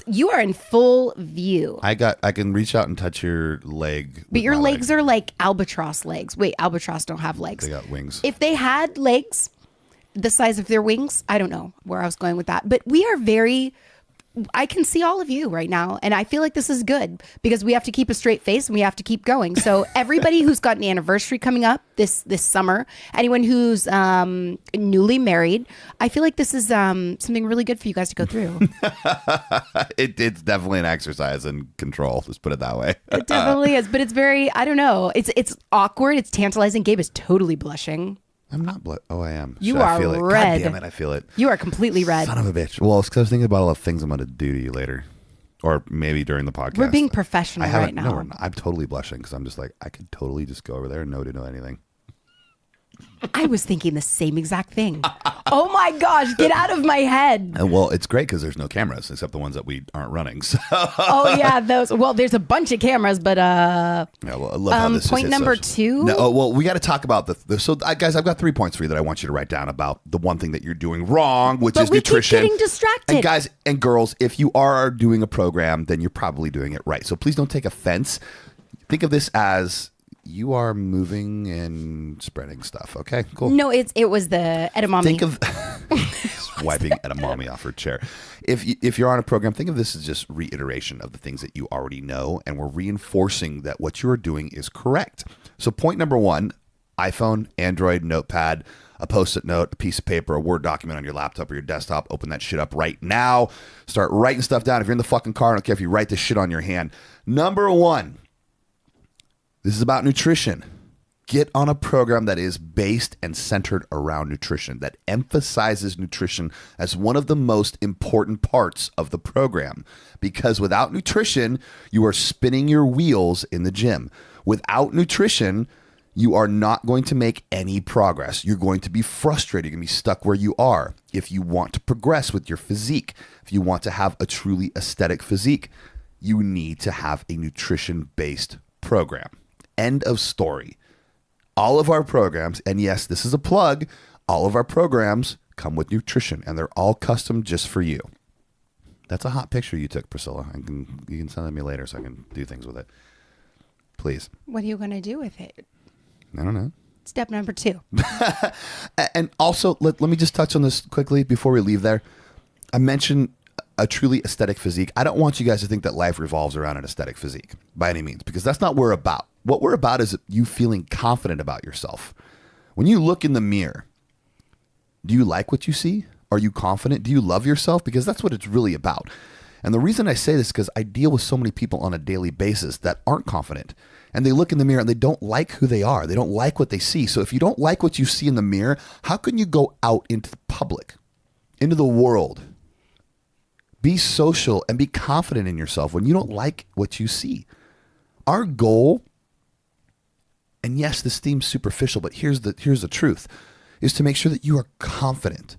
you are in full view. I can reach out and touch your leg. But your legs are like albatross legs. Wait, albatross don't have legs. They got wings. If they had legs the size of their wings, I don't know where I was going with that. But we are I can see all of you right now. And I feel like this is good because we have to keep a straight face and we have to keep going. So everybody who's got an anniversary coming up this summer, anyone who's newly married, I feel like this is something really good for you guys to go through. It's definitely an exercise in control. Let's put it that way. It definitely is. But it's very, I don't know. It's awkward. It's tantalizing. Gabe is totally blushing. I'm not Oh, I am. You are I feel it? red. God damn it, I feel it. You are completely red. Son of a bitch. Well, it's because I was thinking about all the things I'm going to do to you later. Or maybe during the podcast. We're being professional right now. No, we're not. I'm totally blushing because I'm just I could totally just go over there and no to know anything. I was thinking the same exact thing. Oh my gosh, get out of my head. Well, it's great because there's no cameras except the ones that we aren't running. So. Oh yeah, those. Well, there's a bunch of cameras, but yeah, well, I love how this point number two. No, oh, well, we got to talk about so guys, I've got 3 points for you that I want you to write down about the one thing that you're doing wrong, which is nutrition. But we keep getting distracted. And guys and girls, if you are doing a program, then you're probably doing it right. So please don't take offense. Think of this as you are moving and spreading stuff. Okay, cool. No, it was the edamame. Think of wiping edamame off her chair. If you're on a program, think of this as just reiteration of the things that you already know, and we're reinforcing that what you are doing is correct. So point number 1, iPhone, Android, notepad, a Post-it note, a piece of paper, a Word document on your laptop or your desktop. Open that shit up right now. Start writing stuff down. If you're in the fucking car, I don't care if you write this shit on your hand. Number 1. This is about nutrition. Get on a program that is based and centered around nutrition, that emphasizes nutrition as one of the most important parts of the program. Because without nutrition, you are spinning your wheels in the gym. Without nutrition, you are not going to make any progress. You're going to be frustrated. You're going to be stuck where you are. If you want to progress with your physique, if you want to have a truly aesthetic physique, you need to have a nutrition-based program. End of story. All of our programs, and yes, this is a plug, all of our programs come with nutrition, and they're all custom just for you. That's a hot picture you took, Priscilla. You can send it to me later so I can do things with it. Please. What are you going to do with it? I don't know. Step number 2. And also, let me just touch on this quickly before we leave there. I mentioned a truly aesthetic physique. I don't want you guys to think that life revolves around an aesthetic physique by any means, because that's not what we're about. What we're about is you feeling confident about yourself. When you look in the mirror, do you like what you see? Are you confident? Do you love yourself? Because that's what it's really about. And the reason I say this is because I deal with so many people on a daily basis that aren't confident. And they look in the mirror and they don't like who they are. They don't like what they see. So if you don't like what you see in the mirror, how can you go out into the public, into the world? Be social and be confident in yourself when you don't like what you see. Our goal, and yes, this seems superficial, but here's the truth, is to make sure that you are confident.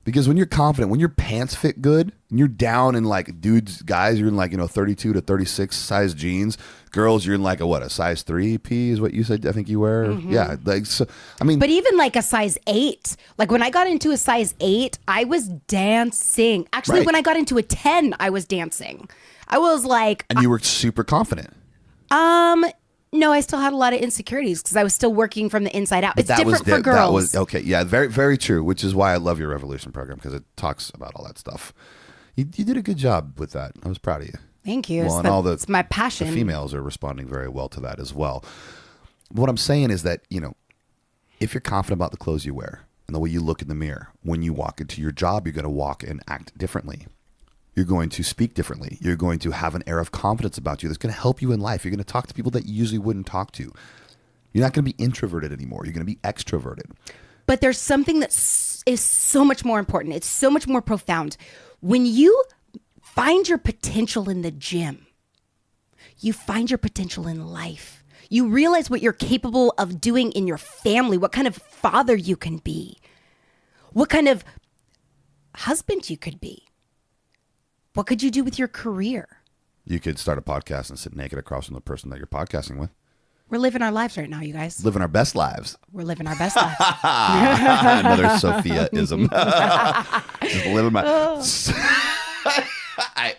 Because when you're confident, when your pants fit good, and you're down in like guys, you're in like, 32 to 36 size jeans. Girls, you're in like a size 3P is what you said, I think you wear. Mm-hmm. Yeah. Like, so, I mean. But even like a size 8, like when I got into a size 8, I was dancing. Actually, when I got into a 10, I was dancing. I was like. And you were super confident. No, I still had a lot of insecurities because I was still working from the inside out. It's different for girls. That was, okay, yeah, very, very true, which is why I love your Revolution program, because it talks about all that stuff. You did a good job with that. I was proud of you. Thank you. Well, it's my passion. The females are responding very well to that as well. What I'm saying is that, if you're confident about the clothes you wear and the way you look in the mirror, when you walk into your job, you're going to walk and act differently. You're going to speak differently. You're going to have an air of confidence about you that's going to help you in life. You're going to talk to people that you usually wouldn't talk to. You're not going to be introverted anymore. You're going to be extroverted. But there's something that is so much more important. It's so much more profound. When you find your potential in the gym, you find your potential in life. You realize what you're capable of doing in your family, what kind of father you can be, what kind of husband you could be. What could you do with your career? You could start a podcast and sit naked across from the person that you're podcasting with. We're living our lives right now, you guys. Living our best lives. We're living our best lives. Another Sophia-ism. Just living my...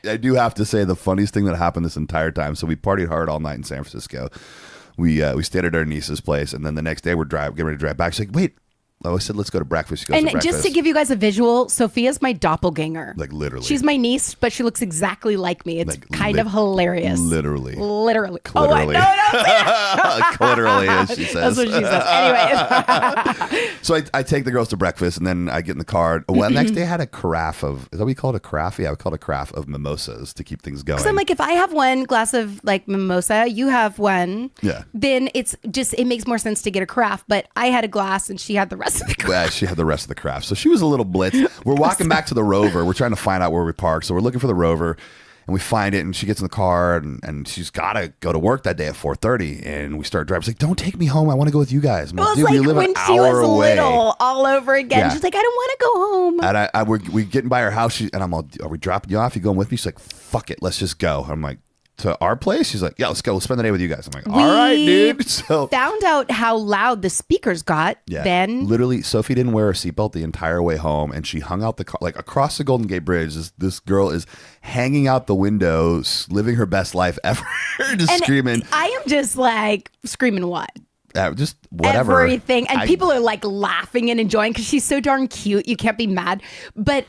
I do have to say the funniest thing that happened this entire time. So we partied hard all night in San Francisco. We stayed at our niece's place, and then the next day we're getting ready to drive back. She's like, wait. I said, let's go to breakfast. She goes to breakfast. And just to give you guys a visual, Sophia's my doppelganger. Like literally. She's my niece, but she looks exactly like me. It's like kind of hilarious. Literally. Clitorally. Clitorally, as she says. That's what she says. Anyway. So I take the girls to breakfast, and then I get in the car. Well, next day I had a carafe of, is that what we call it, a carafe? Yeah, we call it a carafe of mimosas to keep things going. Because I'm like, if I have one glass of like mimosa, you have one. Yeah. Then it makes more sense to get a carafe. But I had a glass, and she had the rest. She had the rest of the craft. So she was a little blitzed. We're walking back to the Rover. We're trying to find out where we park. So we're looking for the Rover. And And we find it, and she gets in the car, and she's got to go to work that day at 4:30. And we start driving. She's like, "Don't take me home. I want to go with you guys." I'm It was "Dude, like we live when an she was hour away." little, all over again. Yeah. She's like, "I don't want to go home." And we getting by her house, and I'm all, "Are we dropping you off? You going with me?" She's like, "Fuck it, let's just go." I'm like, "To our place?" She's like, "Yeah, let's go. We'll spend the day with you guys." I'm like, "All right, dude." So found out how loud the speakers got. yeah, then literally, Sophie didn't wear a seatbelt the entire way home, and she hung out the car like across the Golden Gate Bridge. This girl is hanging out the windows, living her best life ever, just screaming. I am just like screaming what? Just whatever. Everything. And people are like laughing and enjoying because she's so darn cute. You can't be mad. But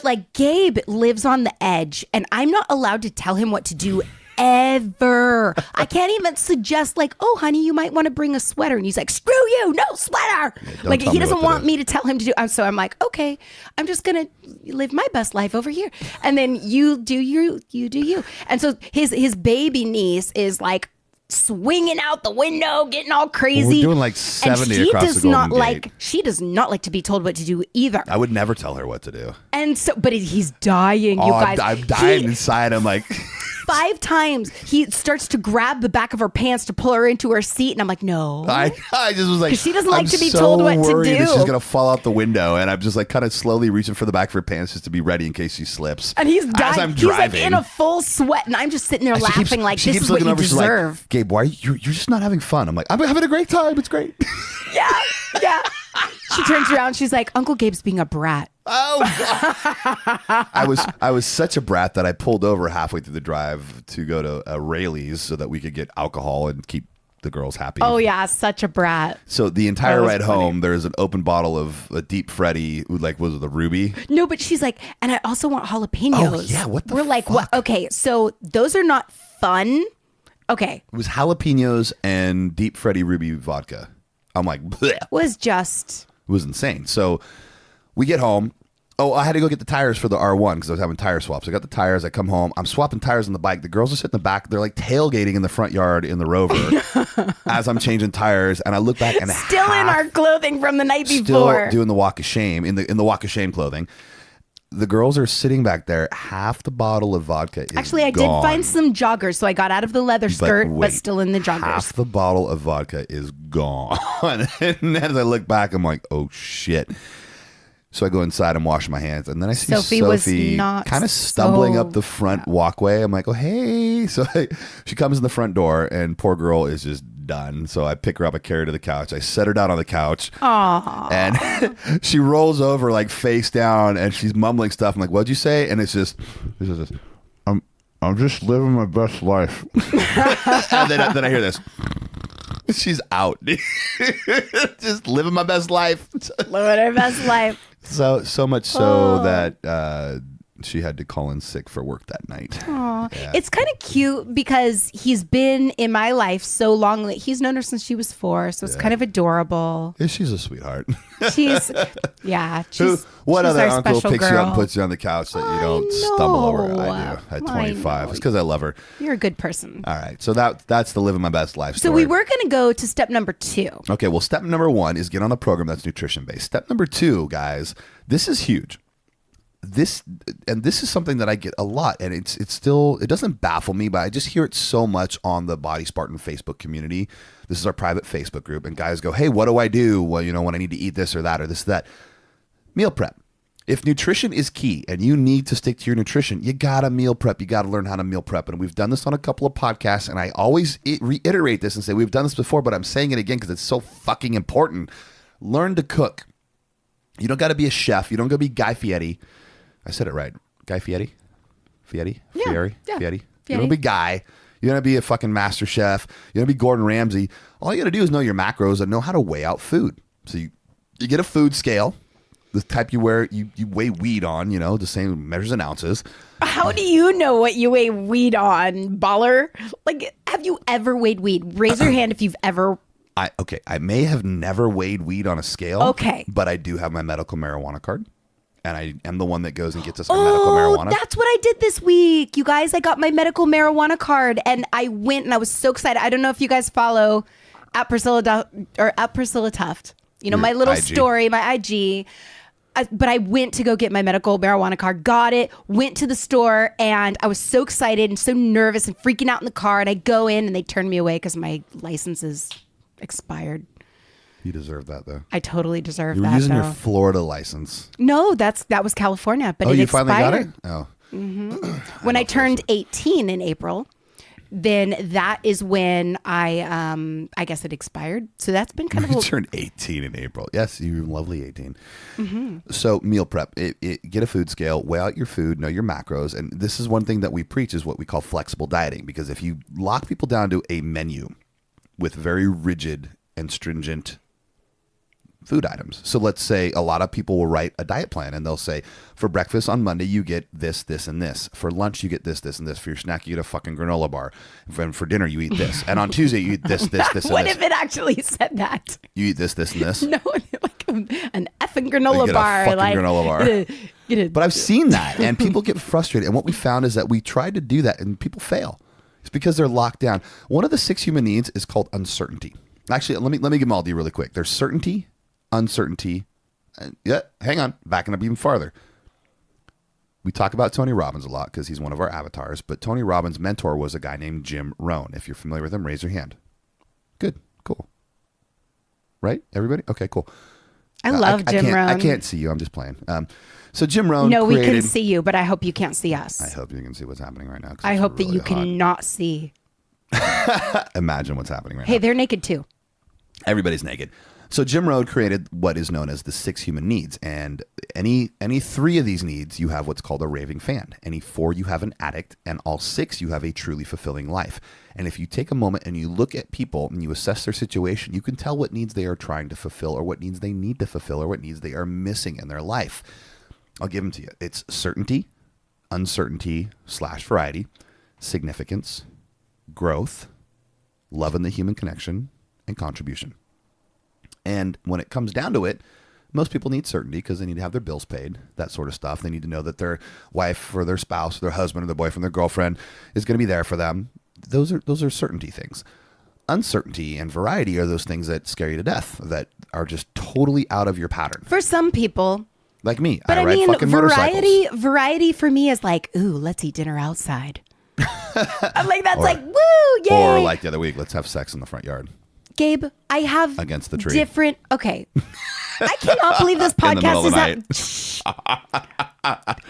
like Gabe lives on the edge, and I'm not allowed to tell him what to do ever. I can't even suggest like, "Oh, honey, you might want to bring a sweater." And he's like, "Screw you, no sweater." Like he doesn't want me to tell him to do. So I'm like, "Okay, I'm just gonna live my best life over here." And then you do you. And so his baby niece is like swinging out the window, getting all crazy. We're doing like 70 across the Golden Gate. She does not like to be told what to do either. I would never tell her what to do. And so, but he's dying, you guys. I'm dying inside. I'm like... 5 times he starts to grab the back of her pants to pull her into her seat, and I'm like, no. I just was like, because she doesn't like to be so told what to worried do. that she's gonna fall out the window, and I'm just like kind of slowly reaching for the back of her pants just to be ready in case she slips. And he's dying. As I'm he's like driving. in a full sweat, and I'm just sitting there And laughing like, she this keeps is what looking you over, she's like, deserve. "Gabe, why you're just not having fun?" I'm like, "I'm having a great time. It's great." Yeah. She turns around. She's like, "Uncle Gabe's being a brat." Oh, God. I was such a brat that I pulled over halfway through the drive to go to Rayleigh's so that we could get alcohol and keep the girls happy. Oh yeah, such a brat. So the entire ride home, there's an open bottle of a Deep Freddy, like was it the Ruby? No, but she's like, and I also want jalapenos. Oh yeah, what the? We're like, what? Okay, so those are not fun. Okay, it was jalapenos and Deep Freddy Ruby vodka. I'm like, bleh. It was insane. So we get home. Oh, I had to go get the tires for the R1 because I was having tire swaps. I got the tires. I come home. I'm swapping tires on the bike. The girls are sitting in the back. They're like tailgating in the front yard in the Rover as I'm changing tires. And I look back and still in our clothing from the night before, still doing the walk of shame in the walk of shame clothing. The girls are sitting back there. Half the bottle of vodka is Actually, I gone. did find some joggers, so I got out of the leather skirt, but still in the joggers. Half the bottle of vodka is gone. And as I look back, I'm like, oh shit. So I go inside and wash my hands, and then I see Sophie kind of stumbling up the front walkway. I'm like, oh hey. So she comes in the front door, and poor girl is just done. So I pick her up, I carry her to the couch, I set her down on the couch. Aww. And she rolls over like face down, and she's mumbling stuff. I'm like, what'd you say? And it's just I'm just living my best life. And then I hear this. She's out. Just living my best life. Living her best life. So much so that she had to call in sick for work that night. Yeah. It's kind of cute because he's been in my life so long that he's known her since she was 4, so it's kind of adorable. Yeah, she's a sweetheart. What other our uncle picks girl. you up and puts you on the couch that you don't stumble over? I do. At 25. It's because I love her. You're a good person. All right. So that's the living my best life story. So we were going to go to step number 2. Okay. Well, step number 1 is get on a program that's nutrition based. Step number 2, guys, this is huge. This is something that I get a lot, and it doesn't baffle me, but I just hear it so much on the Body Spartan Facebook community. This is our private Facebook group, and guys go, hey, what do I do? Well, when I need to eat this or that or this or that. Meal prep. If nutrition is key and you need to stick to your nutrition, you gotta meal prep. You gotta learn how to meal prep, and we've done this on a couple of podcasts, and I always reiterate this and say we've done this before, but I'm saying it again because it's so fucking important. Learn to cook. You don't got to be a chef. You don't got to be Guy Fieri. I said it right. Guy Fieri? Fieri? Yeah. Fieri? Yeah. Fieri? Fieri. You don't be Guy. You don't be a fucking master chef. You don't be Gordon Ramsay. All you got to do is know your macros and know how to weigh out food. So you get a food scale, the type you weigh weed on, the same measures in ounces. How do you know what you weigh weed on, baller? Like, have you ever weighed weed? Raise your hand if you've ever. I may have never weighed weed on a scale. Okay. But I do have my medical marijuana card. And I am the one that goes and gets us our medical marijuana. That's what I did this week. You guys, I got my medical marijuana card, and I went, and I was so excited. I don't know if you guys follow at Priscilla Tuft. My little IG. story, my IG. but I went to go get my medical marijuana card, got it, went to the store, and I was so excited and so nervous and freaking out in the car. And I go in and they turned me away because my license is expired. You deserve that, though. I totally deserve You that. were using your Florida license. No, that was California, but it you expired. finally got it? Oh. Mm-hmm. When I turned 18 in April, then that is when I guess it expired. So that's been kind of. You turned 18 in April. Yes, you're lovely 18. So meal prep, get a food scale, weigh out your food, know your macros, and this is one thing that we preach is what we call flexible dieting. Because if you lock people down to a menu with very rigid and stringent food items. So let's say a lot of people will write a diet plan and they'll say, for breakfast on Monday, you get this, this, and this. For lunch, you get this, this, and this. For your snack, you get a fucking granola bar. And for dinner, you eat this. And on Tuesday, you eat this, this, this, and What this. if it actually said that? You eat this, this, and this? No, like an effing granola bar. A fucking granola bar. But I've seen that, and people get frustrated. And what we found is that we tried to do that, and people fail. It's because they're locked down. One of the 6 human needs is called uncertainty. Actually, let me give them all to you really quick. There's certainty, uncertainty. Hang on, backing up even farther. We talk about Tony Robbins a lot because he's one of our avatars, but Tony Robbins' mentor was a guy named Jim Rohn. If you're familiar with him, raise your hand. Good, cool. Right, everybody? Okay, cool. I love Jim Rohn. I can't see you. I'm just playing. So Jim Rohn No, created, we can see you, but I hope you can't see us. I hope you can see what's happening right now. I hope really that you hot. cannot see. Imagine what's happening right now. Hey, they're naked too. Everybody's naked. So Jim Rohn created what is known as the 6 human needs. And any 3 of these needs, you have what's called a raving fan. Any 4, you have an addict. And all 6, you have a truly fulfilling life. And if you take a moment and you look at people and you assess their situation, you can tell what needs they are trying to fulfill or what needs they need to fulfill or what needs they are missing in their life. I'll give them to you. It's certainty, uncertainty / variety, significance, growth, love in the human connection, and contribution. And when it comes down to it, most people need certainty because they need to have their bills paid, that sort of stuff. They need to know that their wife or their spouse, their husband or their boyfriend, their girlfriend is going to be there for them. Those are certainty things. Uncertainty and variety are those things that scare you to death, that are just totally out of your pattern. For some people. Like me. But I ride mean, fucking motorcycles. variety for me is like, ooh, let's eat dinner outside. I'm like, that's like, woo, yay. Or like the other week, let's have sex in the front yard. Gabe, I have against the tree. Different. Okay. I cannot believe this podcast is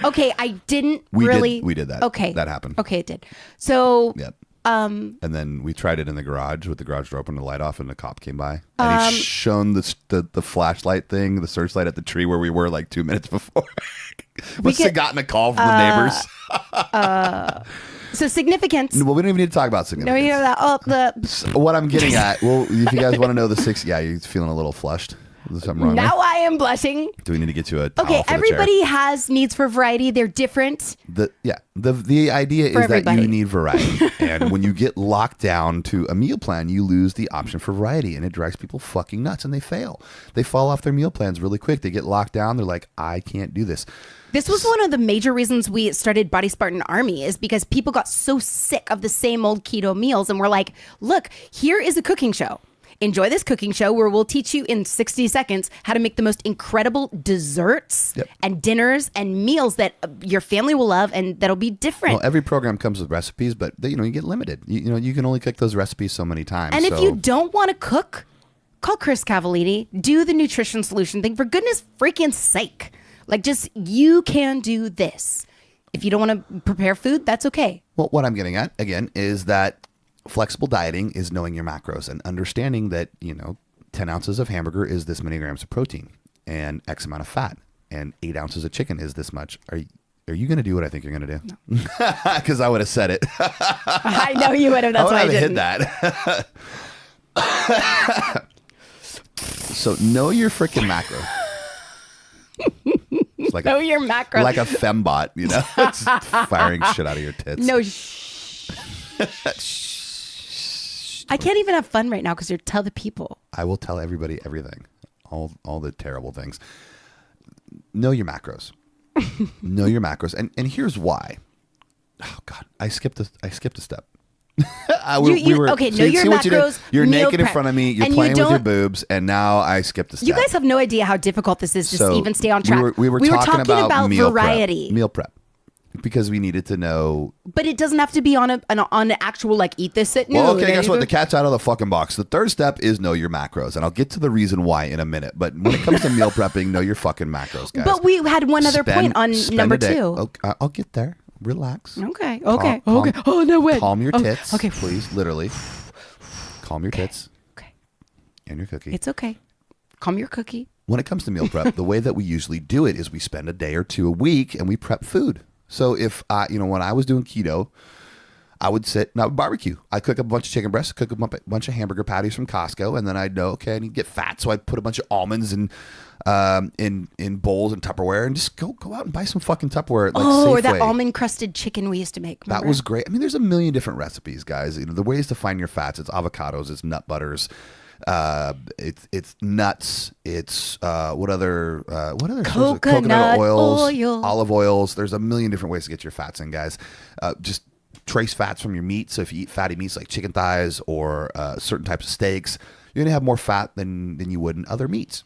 Okay, I didn't we really. We did that. Okay. That happened. Okay, it did. So. Yep. And then we tried it in the garage with the garage door open, the light off, and the cop came by. And he shone the flashlight thing, the searchlight at the tree where we were like 2 minutes before. Must have gotten a call from the neighbors. So significance. Well, we don't even need to talk about significance. No, you know that. Oh, what I'm getting at. Well, if you guys want to know the 6, yeah, you're feeling a little flushed. Is something wrong? Now I am blushing. Do we need to get you a towel Okay, for everybody the chair? has needs for variety. They're different. The idea is that you need variety. And when you get locked down to a meal plan, you lose the option for variety, and it drives people fucking nuts, and they fail. They fall off their meal plans really quick. They get locked down. They're like, I can't do this. This was one of the major reasons we started Body Spartan Army, is because people got so sick of the same old keto meals, and we're like, look, here is a cooking show. Enjoy this cooking show where we'll teach you in 60 seconds how to make the most incredible desserts and dinners and meals that your family will love and that'll be different. Well, every program comes with recipes, but you get limited. You can only cook those recipes so many times. And if you don't want to cook, call Chris Cavallini. Do the nutrition solution thing, for goodness freaking sake. Like, just, you can do this. If you don't want to prepare food, that's okay. Well, what I'm getting at, again, is that flexible dieting is knowing your macros and understanding that, 10 ounces of hamburger is this many grams of protein and X amount of fat, and 8 ounces of chicken is this much. Are you going to do what I think you're going to do? No. Because I would have said it. I know you would have. That's why I didn't. Hit that. So know your freaking macro. It's like know your macro. Like a fembot, it's firing shit out of your tits. No, I can't even have fun right now because you tell the people. I will tell everybody everything, all the terrible things. Know your macros. Know your macros, and here's why. Oh God, I skipped a step. Okay, know your macros. You're meal naked in prep. front of me. You're And playing with your boobs, and now I skipped a step. You guys have no idea how difficult this is to even stay on track. We were talking about meal variety. Meal prep. Because we needed to know. But it doesn't have to be on an actual, like, eat this at noon. Well, okay, guess what? The cat's out of the fucking box. The third step is know your macros. And I'll get to the reason why in a minute. But when it comes to meal prepping, know your fucking macros, guys. But we had one other point on number 2. Okay, I'll get there. Relax. Okay. Oh, no, wait. Calm your tits. Okay. Please, literally. Calm your tits. Okay. And your cookie. It's okay. Calm your cookie. When it comes to meal prep, the way that we usually do it is we spend a day or two a week and we prep food. So if when I was doing keto, I would sit and I would barbecue. I'd cook up a bunch of chicken breasts, cook up a bunch of hamburger patties from Costco, and then I'd know, okay, I need to get fat, so I'd put a bunch of almonds in bowls and Tupperware, and just go out and buy some fucking Tupperware at Safeway. Or that almond crusted chicken we used to make. Remember? That was great. I mean, there's a million different recipes, guys. The ways to find your fats. It's avocados. It's nut butters. It's nuts. It's what other coconut oils, oil. olive oils. There's a million different ways to get your fats in, guys. Just trace fats from your meat. So if you eat fatty meats like chicken thighs or certain types of steaks, you're gonna have more fat than you would in other meats.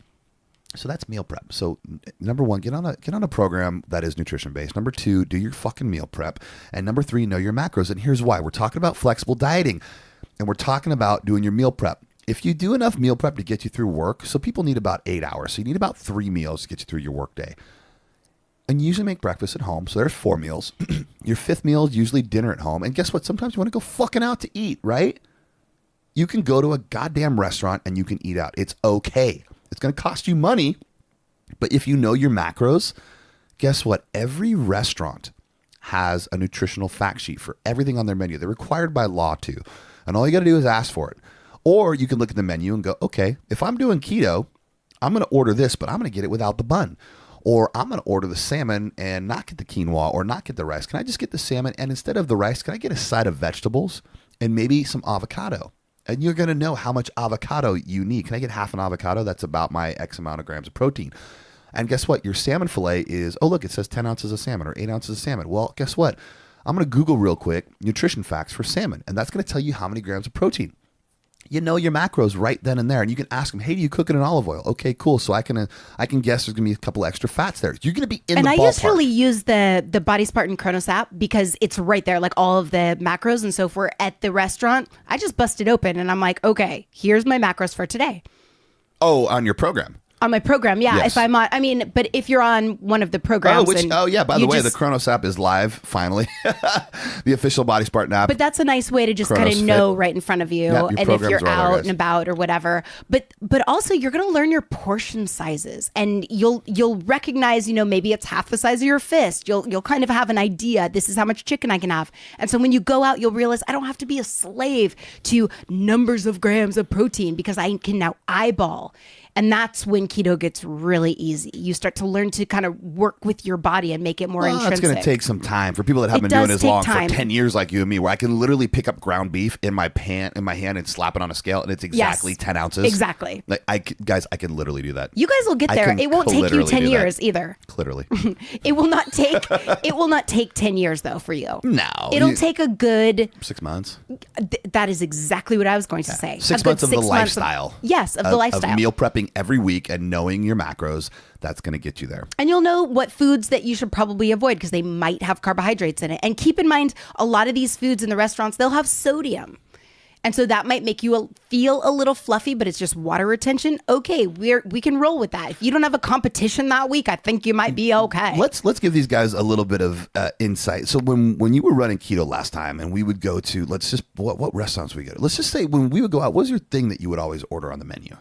So that's meal prep. So number 1, get on a program that is nutrition based. Number 2, do your fucking meal prep. And number 3, know your macros. And here's why. We're talking about flexible dieting, and we're talking about doing your meal prep. If you do enough meal prep to get you through work, so people need about 8 hours. So you need about 3 meals to get you through your work day. And you usually make breakfast at home. So there's 4 meals. Your 5th meal is usually dinner at home. And guess what? Sometimes you want to go fucking out to eat, right? You can go to a goddamn restaurant and you can eat out. It's okay. It's going to cost you money. But if you know your macros, guess what? Every restaurant has a nutritional fact sheet for everything on their menu. They're required by law to. And all you got to do is ask for it. Or you can look at the menu and go, okay, if I'm doing keto, I'm going to order this, but I'm going to get it without the bun. Or I'm going to order the salmon and not get the quinoa or not get the rice. Can I just get the salmon? And instead of the rice, can I get a side of vegetables and maybe some avocado? And you're going to know how much avocado you need. Can I get half an avocado? That's about my X amount of grams of protein. And guess what? Your salmon fillet is, oh, look, it says 10 ounces of salmon or 8 ounces of salmon. Well, guess what? I'm going to Google real quick nutrition facts for salmon. And that's going to tell you how many grams of protein. You know your macros right then and there, and you can ask them, "Hey, do you cook it in olive oil?" Okay, cool. So I can guess there's gonna be a couple extra fats there. You're gonna be in the ballpark. And I usually use the Body Spartan Kronos app because it's right there, like all of the macros. And so if we're at the restaurant, I just bust it open and I'm like, okay, here's my macros for today. Oh, on your program. On my program, yeah. Yes. If I'm on, but if you're on one of the programs, yeah. By the way, the Kronos app is live finally, the official Body Spartan app. But that's a nice way to just kind of know right in front of you, and if you're out and about or whatever. But also you're going to learn your portion sizes, and you'll recognize, maybe it's half the size of your fist. You'll kind of have an idea. This is how much chicken I can have, and so when you go out, you'll realize I don't have to be a slave to numbers of grams of protein because I can now eyeball. And that's when keto gets really easy. You start to learn to kind of work with your body and make it more intrinsic. It's going to take some time for people that haven't been doing this long for 10 years like you and me, where I can literally pick up ground beef in my hand and slap it on a scale, and it's exactly 10 ounces. Exactly. Like I can literally do that. You guys will get there. It won't take you 10 years either. Clearly. It will not take 10 years though for you. No. It'll take a good 6 months. That is exactly what I was going to say. 6 months of the lifestyle. Of the lifestyle. Of meal prepping every week and knowing your macros, that's going to get you there. And you'll know what foods that you should probably avoid because they might have carbohydrates in it. And keep in mind, a lot of these foods in the restaurants, they'll have sodium. And so that might make you feel a little fluffy, but it's just water retention. Okay, we can roll with that. If you don't have a competition that week, I think you might be okay. Let's give these guys a little bit of insight. So when you were running keto last time, and we would go to, what restaurants we go to? Let's just say when we would go out, what was your thing that you would always order on the menu?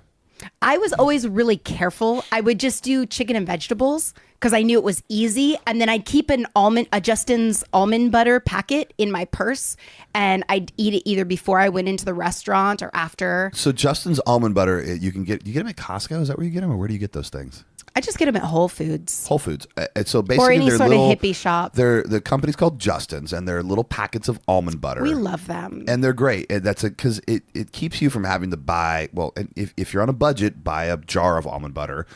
I was always really careful. I would just do chicken and vegetables because I knew it was easy. And then I'd keep a Justin's almond butter packet in my purse, and I'd eat it either before I went into the restaurant or after. So Justin's almond butter, you get them at Costco? Is that where you get them, or where do you get those things? I just get them at Whole Foods. Whole Foods. So basically, or any sort of hippie shop. The company's called Justin's, and they're little packets of almond butter. We love them, and they're great. That's because it keeps you from having to buy. Well, and if you're on a budget, buy a jar of almond butter,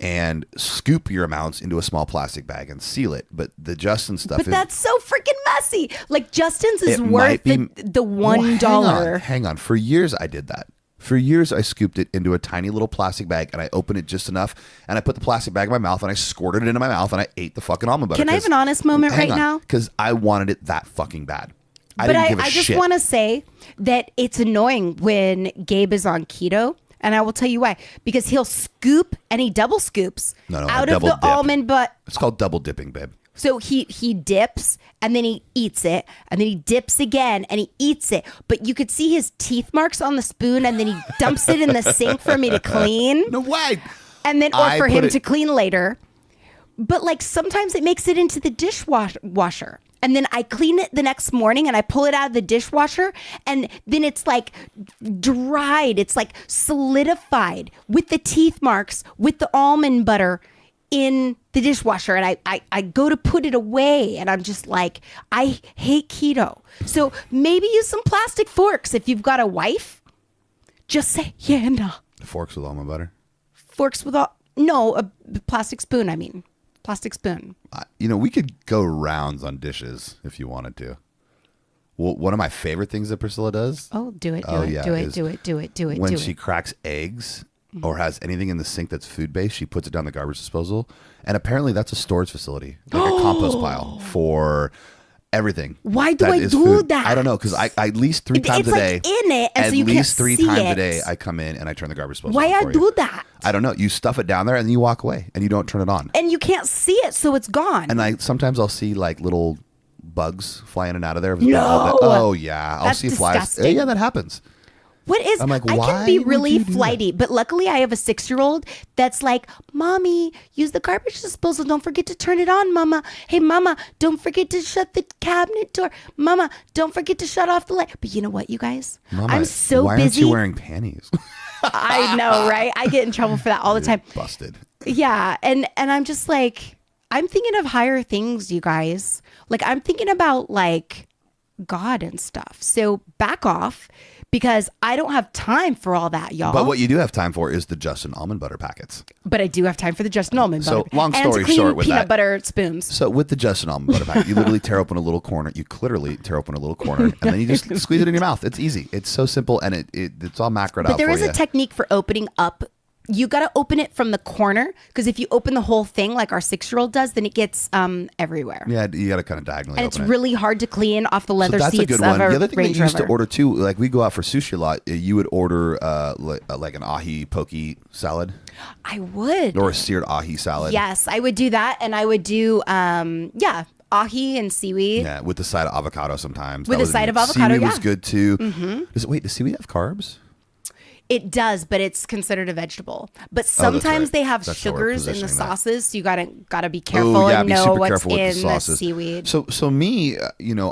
and scoop your amounts into a small plastic bag and seal it. But the Justin stuff But that's so freaking messy. Like Justin's is worth the $1. Hang on. For years, I did that. For years, I scooped it into a tiny little plastic bag and I opened it just enough and I put the plastic bag in my mouth and I squirted it into my mouth and I ate the fucking almond butter. Can I have an honest moment right now? Because I wanted it that fucking bad. But I just want to say that it's annoying when Gabe is on keto. And I will tell you why. Because he'll scoop and he double scoops out of the almond butter. It's called double dipping, babe. So he dips and then he eats it and then he dips again and he eats it. But you could see his teeth marks on the spoon and then he dumps it in the sink for me to clean. No way. And then, or for him to clean later. But like sometimes it makes it into the dishwasher. And then I clean it the next morning and I pull it out of the dishwasher and then it's like dried. It's like solidified with the teeth marks, with the almond butter in the dishwasher. And I go to put it away and I'm just like, I hate keto. So maybe use some plastic forks. If you've got a wife, just say, yeah, no. Forks with almond butter? Forks with a plastic spoon, I mean. Plastic spoon. We could go rounds on dishes if you wanted to. Well, one of my favorite things that Priscilla does. Oh, do it. When she cracks eggs or has anything in the sink that's food based, she puts it down the garbage disposal. And apparently that's a storage facility, like a compost pile for everything. Why do I do that? I don't know, because I at least three times a day. It's like in it, and so you can't see it. At least 3 times a day, I come in and I turn the garbage disposal. Why I do that? I don't know. You stuff it down there and then you walk away and you don't turn it on. And you can't see it, so it's gone. And sometimes I'll see like little bugs fly in and out of there. No. Oh yeah, I'll see disgusting. flies. Yeah, that happens. What is? I'm like, I why can be would really you do flighty, but luckily I have a 6-year-old that's like, Mommy, use the garbage disposal. Don't forget to turn it on, Mama. Hey, Mama, don't forget to shut the cabinet door. Mama, don't forget to shut off the light. But you know what, you guys? Mama, I'm so why busy. aren't you wearing panties? I know, right? I get in trouble for that all the time. Busted. Yeah, and I'm just like, I'm thinking of higher things, you guys. Like I'm thinking about like God and stuff. So back off. Because I don't have time for all that, y'all. But what you do have time for is the Justin almond butter packets. But I do have time for the Justin almond butter. So long story and short with peanut that. butter spoons. So with the Justin almond butter packet, you literally tear open a little corner. You literally tear open a little corner, and then you just squeeze it in your mouth. It's easy. It's so simple, and it's all macroed out. But there is a technique for opening up. You got to open it from the corner because if you open the whole thing like our 6-year-old does, then it gets everywhere. Yeah, you got to kind of diagonally and open it's really hard to clean off the leather seats a good one. of The other thing Range that you used Rover. to order too, like we go out for sushi a lot, you would order like an ahi poke salad. I would. Or a seared ahi salad. Yes, I would do that, and I would do ahi and seaweed. Yeah, with the side of avocado sometimes. With a side of avocado, seaweed yeah. was good too. Mm-hmm. Does seaweed have carbs? It does, but it's considered a vegetable. But sometimes they have That's how we're sugars in the positioning that. sauces, so you gotta be careful and know what's in the seaweed. So me,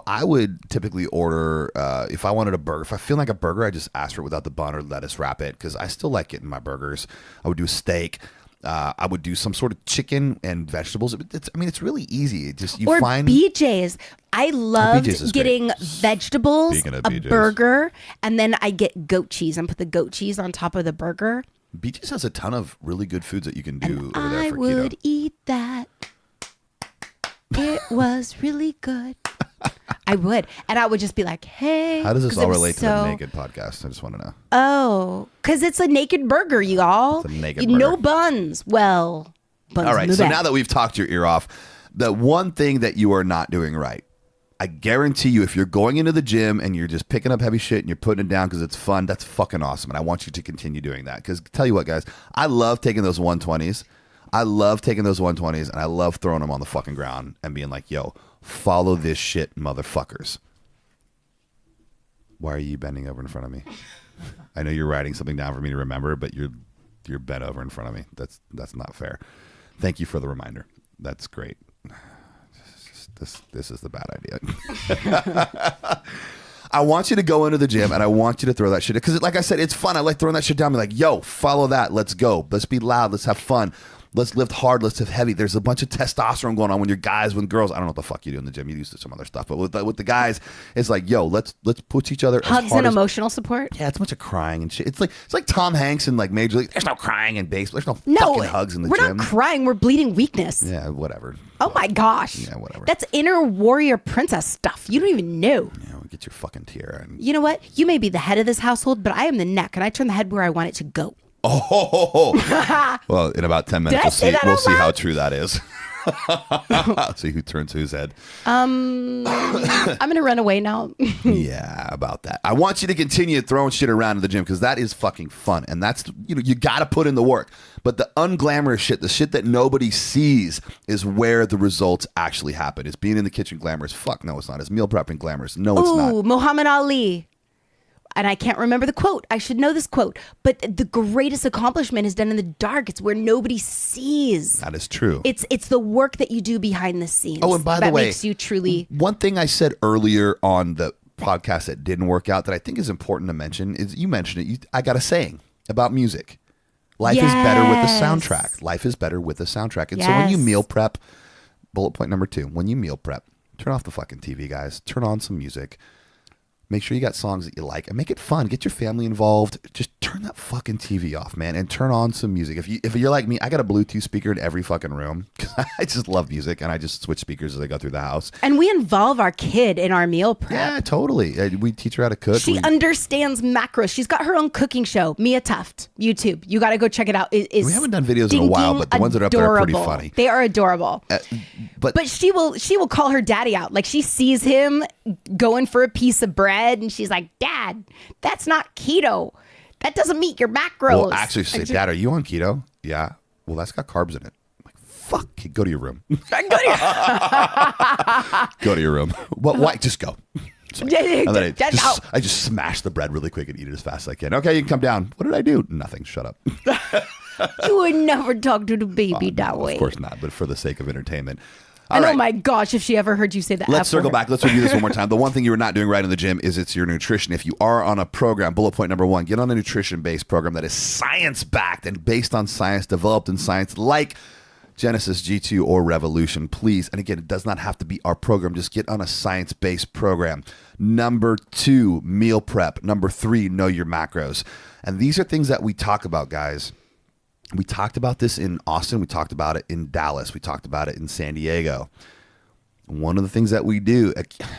I would typically order if I wanted a burger. If I feel like a burger, I just ask for it without the bun or lettuce wrap it because I still like getting my burgers. I would do a steak. I would do some sort of chicken and vegetables. It's really easy. Or BJ's. I loved getting vegetables, a burger, and then I get goat cheese and put the goat cheese on top of the burger. BJ's has a ton of really good foods that you can do over there I for would keto. eat that. It was really good. I would. And I would just be like, hey. How does this all relate to the Naked podcast? I just want to know. Oh, because it's a naked burger, y'all. It's a naked No burger. buns. Well, buns. All right. So now that we've talked your ear off, the one thing that you are not doing right, I guarantee you, if you're going into the gym and you're just picking up heavy shit and you're putting it down because it's fun, that's fucking awesome. And I want you to continue doing that. Because tell you what, guys, I love taking those 120s. And I love throwing them on the fucking ground and being like, yo, follow this shit, motherfuckers. Why are you bending over in front of me? I know you're writing something down for me to remember, but you're bent over in front of me. That's not fair. Thank you for the reminder. That's great. This is the bad idea. I want you to go into the gym and I want you to throw that shit because, like I said, it's fun. I like throwing that shit down. Be like, yo, follow that. Let's go. Let's be loud. Let's have fun. Let's lift hard. Let's lift heavy. There's a bunch of testosterone going on when you're guys, when girls. I don't know what the fuck you do in the gym. You do some other stuff, but with the guys, it's like, yo, let's push each other. Hugs and emotional support. Yeah, it's a bunch of crying and shit. It's like Tom Hanks in like Major League. There's no crying in baseball. There's no fucking hugs in the gym. We're not crying. We're bleeding weakness. Yeah, whatever. Oh my gosh. Yeah, whatever. That's inner warrior princess stuff. You don't even know. Yeah, well, get your fucking tiara. You know what? You may be the head of this household, but I am the neck, and I turn the head where I want it to go. Oh, well, in about 10 minutes, we'll see how true that is. See who turns whose head. I'm gonna run away now. Yeah, about that. I want you to continue throwing shit around in the gym because that is fucking fun, and that's you got to put in the work. But the unglamorous shit, the shit that nobody sees, is where the results actually happen. Is being in the kitchen glamorous? Fuck no, it's not. Is meal prepping glamorous? No, it's not. Ooh, Muhammad Ali. And I can't remember the quote. I should know this quote. But the greatest accomplishment is done in the dark. It's where nobody sees. That is true. It's the work that you do behind the scenes. Oh, and by the way, that makes you truly. One thing I said earlier on the podcast that didn't work out that I think is important to mention is you mentioned it. I got a saying about music. Life is better with a soundtrack. Life is better with a soundtrack. And so when you meal prep, bullet point number 2, when you meal prep, turn off the fucking TV, guys. Turn on some music. Make sure you got songs that you like and make it fun. Get your family involved. Just turn that fucking TV off, man, and turn on some music. If you're like me, I got a Bluetooth speaker in every fucking room because I just love music and I just switch speakers as I go through the house. And we involve our kid in our meal prep. Yeah, totally. We teach her how to cook. She understands macros. She's got her own cooking show, Mia Tuft, YouTube. You got to go check it out. We haven't done videos in a while, but the ones that are up there are pretty funny. They are adorable. But she will call her daddy out. Like she sees him going for a piece of bread and she's like, Dad, that's not keto. That doesn't meet your macros. Well, actually say, Dad, are you on keto? Yeah. Well, that's got carbs in it. I'm like, fuck, go to your room. Go to your room. Why? Just go. I just smash the bread really quick and eat it as fast as I can. Okay, you can come down. What did I do? Nothing. Shut up. You would never talk to the baby that way. Of course not, but for the sake of entertainment. And oh my gosh, if she ever heard you say that. Let's circle back. Let's review this one more time. The one thing you are not doing right in the gym is it's your nutrition. If you are on a program, bullet point number 1, get on a nutrition-based program that is science-backed and based on science, developed in science, like Genesis, G2, or Revolution, please. And again, it does not have to be our program. Just get on a science-based program. Number 2, meal prep. Number 3, know your macros. And these are things that we talk about, guys. We talked about this in Austin. We talked about it in Dallas. We talked about it in San Diego. One of the things that we do,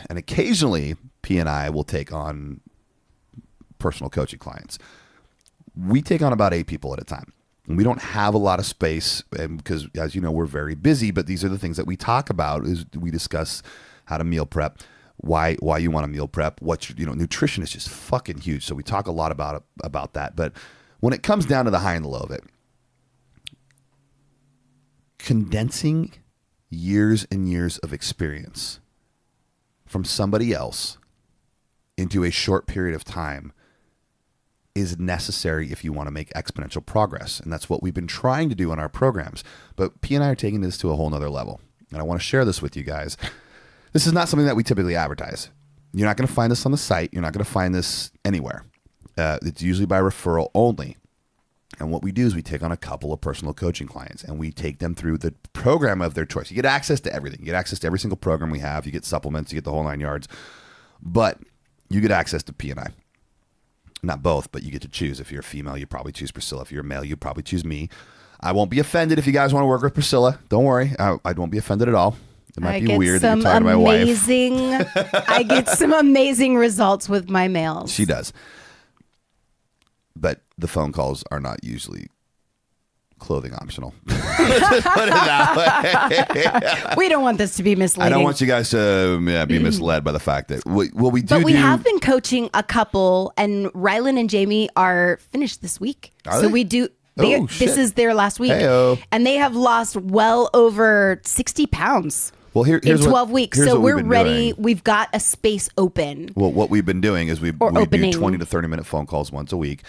and occasionally P and I will take on personal coaching clients. We take on about 8 people at a time. And we don't have a lot of space because, as you know, we're very busy. But these are the things that we talk about. Is we discuss how to meal prep, why you want to meal prep, nutrition is just fucking huge. So we talk a lot about that. But when it comes down to the high and the low of it, condensing years and years of experience from somebody else into a short period of time is necessary if you want to make exponential progress. And that's what we've been trying to do in our programs. But P and I are taking this to a whole nother level. And I want to share this with you guys. This is not something that we typically advertise. You're not going to find this on the site. You're not going to find this anywhere. It's usually by referral only. And what we do is we take on a couple of personal coaching clients and we take them through the program of their choice. You get access to everything. You get access to every single program we have. You get supplements. You get the whole 9 yards. But you get access to P and I. Not both, but you get to choose. If you're a female, you probably choose Priscilla. If you're a male, you probably choose me. I won't be offended if you guys want to work with Priscilla. Don't worry. I won't be offended at all. It might be weird that you're talking to my wife. I get some amazing results with my males. She does. But the phone calls are not usually clothing optional. Let's put it that way. We don't want this to be misleading. I don't want you guys to be misled by the fact that we have been coaching a couple, and Rylan and Jamie are finished this week. We do. This is their last week. Hey-o. And they have lost well over 60 pounds. Well, here's in 12 weeks. So we're ready. Doing. We've got a space open. Well, what we've been doing is we do 20 to 30 minute phone calls once a week.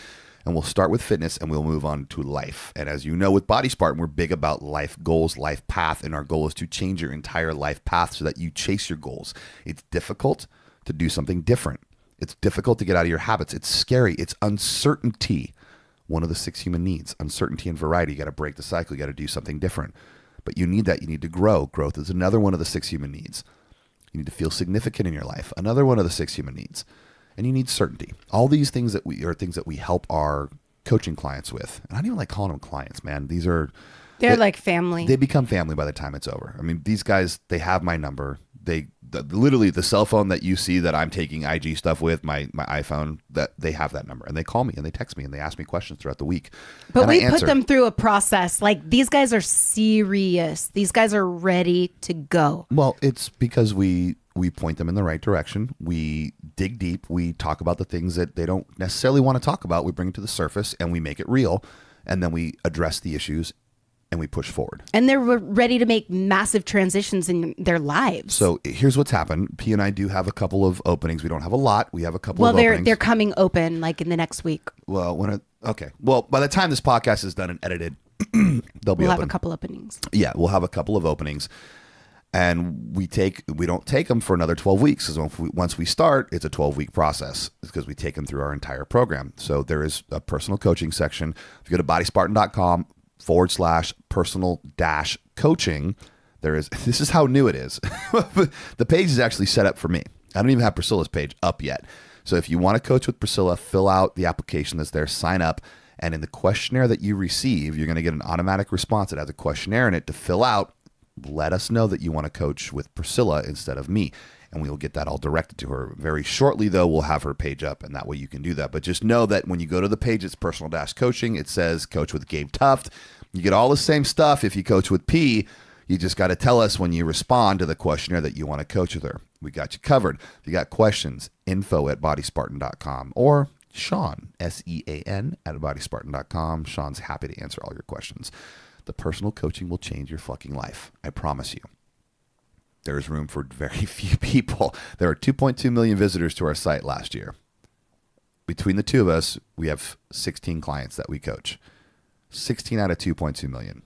And we'll start with fitness and we'll move on to life. And as you know, with Body Spartan, we're big about life goals, life path. And our goal is to change your entire life path so that you chase your goals. It's difficult to do something different. It's difficult to get out of your habits. It's scary. It's uncertainty. one of the 6 human needs. Uncertainty and variety. You got to break the cycle. You got to do something different. But you need that. You need to grow. Growth is another one of the 6 human needs. You need to feel significant in your life. Another one of the 6 human needs. And you need certainty. All these things that we help our coaching clients with. And I don't even like calling them clients, man. They're like family. They become family by the time it's over. I mean, these guys, they have my number. Literally the cell phone that you see that I'm taking IG stuff with, my iPhone, that they have that number, and they call me and they text me and they ask me questions throughout the week. But we put them through a process. Like, these guys are serious. These guys are ready to go. Well, it's because we point them in the right direction. We dig deep. We talk about the things that they don't necessarily want to talk about. We bring it to the surface and we make it real, and then we address the issues and we push forward. And they're ready to make massive transitions in their lives. So here's what's happened. P and I do have a couple of openings. We don't have a lot. We have a couple of openings. Well, they're coming open like in the next week. Well, okay. Well, by the time this podcast is done and edited, they'll be open. We'll have a couple openings. Yeah, we'll have a couple of openings. And we don't take them for another 12 weeks. Because once we start, it's a 12-week process because we take them through our entire program. So there is a personal coaching section. If you go to bodyspartan.com/personal-coaching, this is how new it is. The page is actually set up for me. I don't even have Priscilla's page up yet. So if you want to coach with Priscilla, fill out the application that's there, sign up. And in the questionnaire that you receive, you're going to get an automatic response that has a questionnaire in it to fill out. Let us know that you want to coach with Priscilla instead of me, and we will get that all directed to her. Very shortly, though, we'll have her page up, and that way you can do that. But just know that when you go to the page, it's personal-coaching. It says coach with Gabe Tuft. You get all the same stuff if you coach with P. You just got to tell us when you respond to the questionnaire that you want to coach with her. We got you covered. If you got questions, info@bodyspartan.com or Sean, SEAN, @bodyspartan.com. Sean's happy to answer all your questions. The personal coaching will change your fucking life. I promise you. There is room for very few people. There are 2.2 million visitors to our site last year. Between the two of us, we have 16 clients that we coach. 16 out of 2.2 million.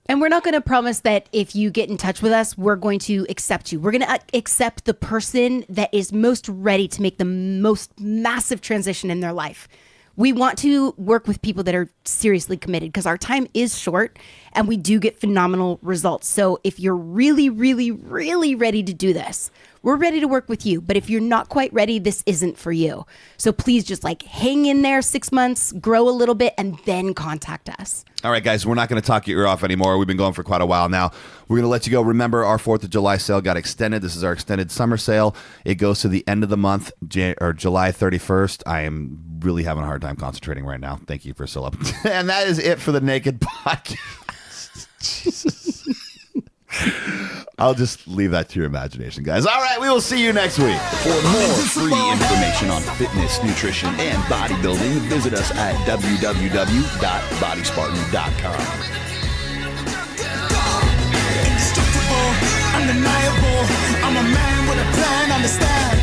And we're not going to promise that if you get in touch with us, we're going to accept you. We're going to accept the person that is most ready to make the most massive transition in their life. We want to work with people that are seriously committed because our time is short and we do get phenomenal results. So if you're really, really, really ready to do this, we're ready to work with you. But if you're not quite ready, this isn't for you. So please just hang in there 6 months, grow a little bit, and then contact us. All right, guys, we're not going to talk your ear off anymore. We've been going for quite a while now. We're going to let you go. Remember, our 4th of July sale got extended. This is our extended summer sale. It goes to the end of the month, July 31st. I am really having a hard time concentrating right now. Thank you, Priscilla. And that is it for the Naked Podcast. Jesus. I'll just leave that to your imagination, guys. All right, we will see you next week. For more free information on fitness, nutrition, and bodybuilding, visit us at www.bodyspartan.com. Indestructible, undeniable. I'm a man with a plan, understand.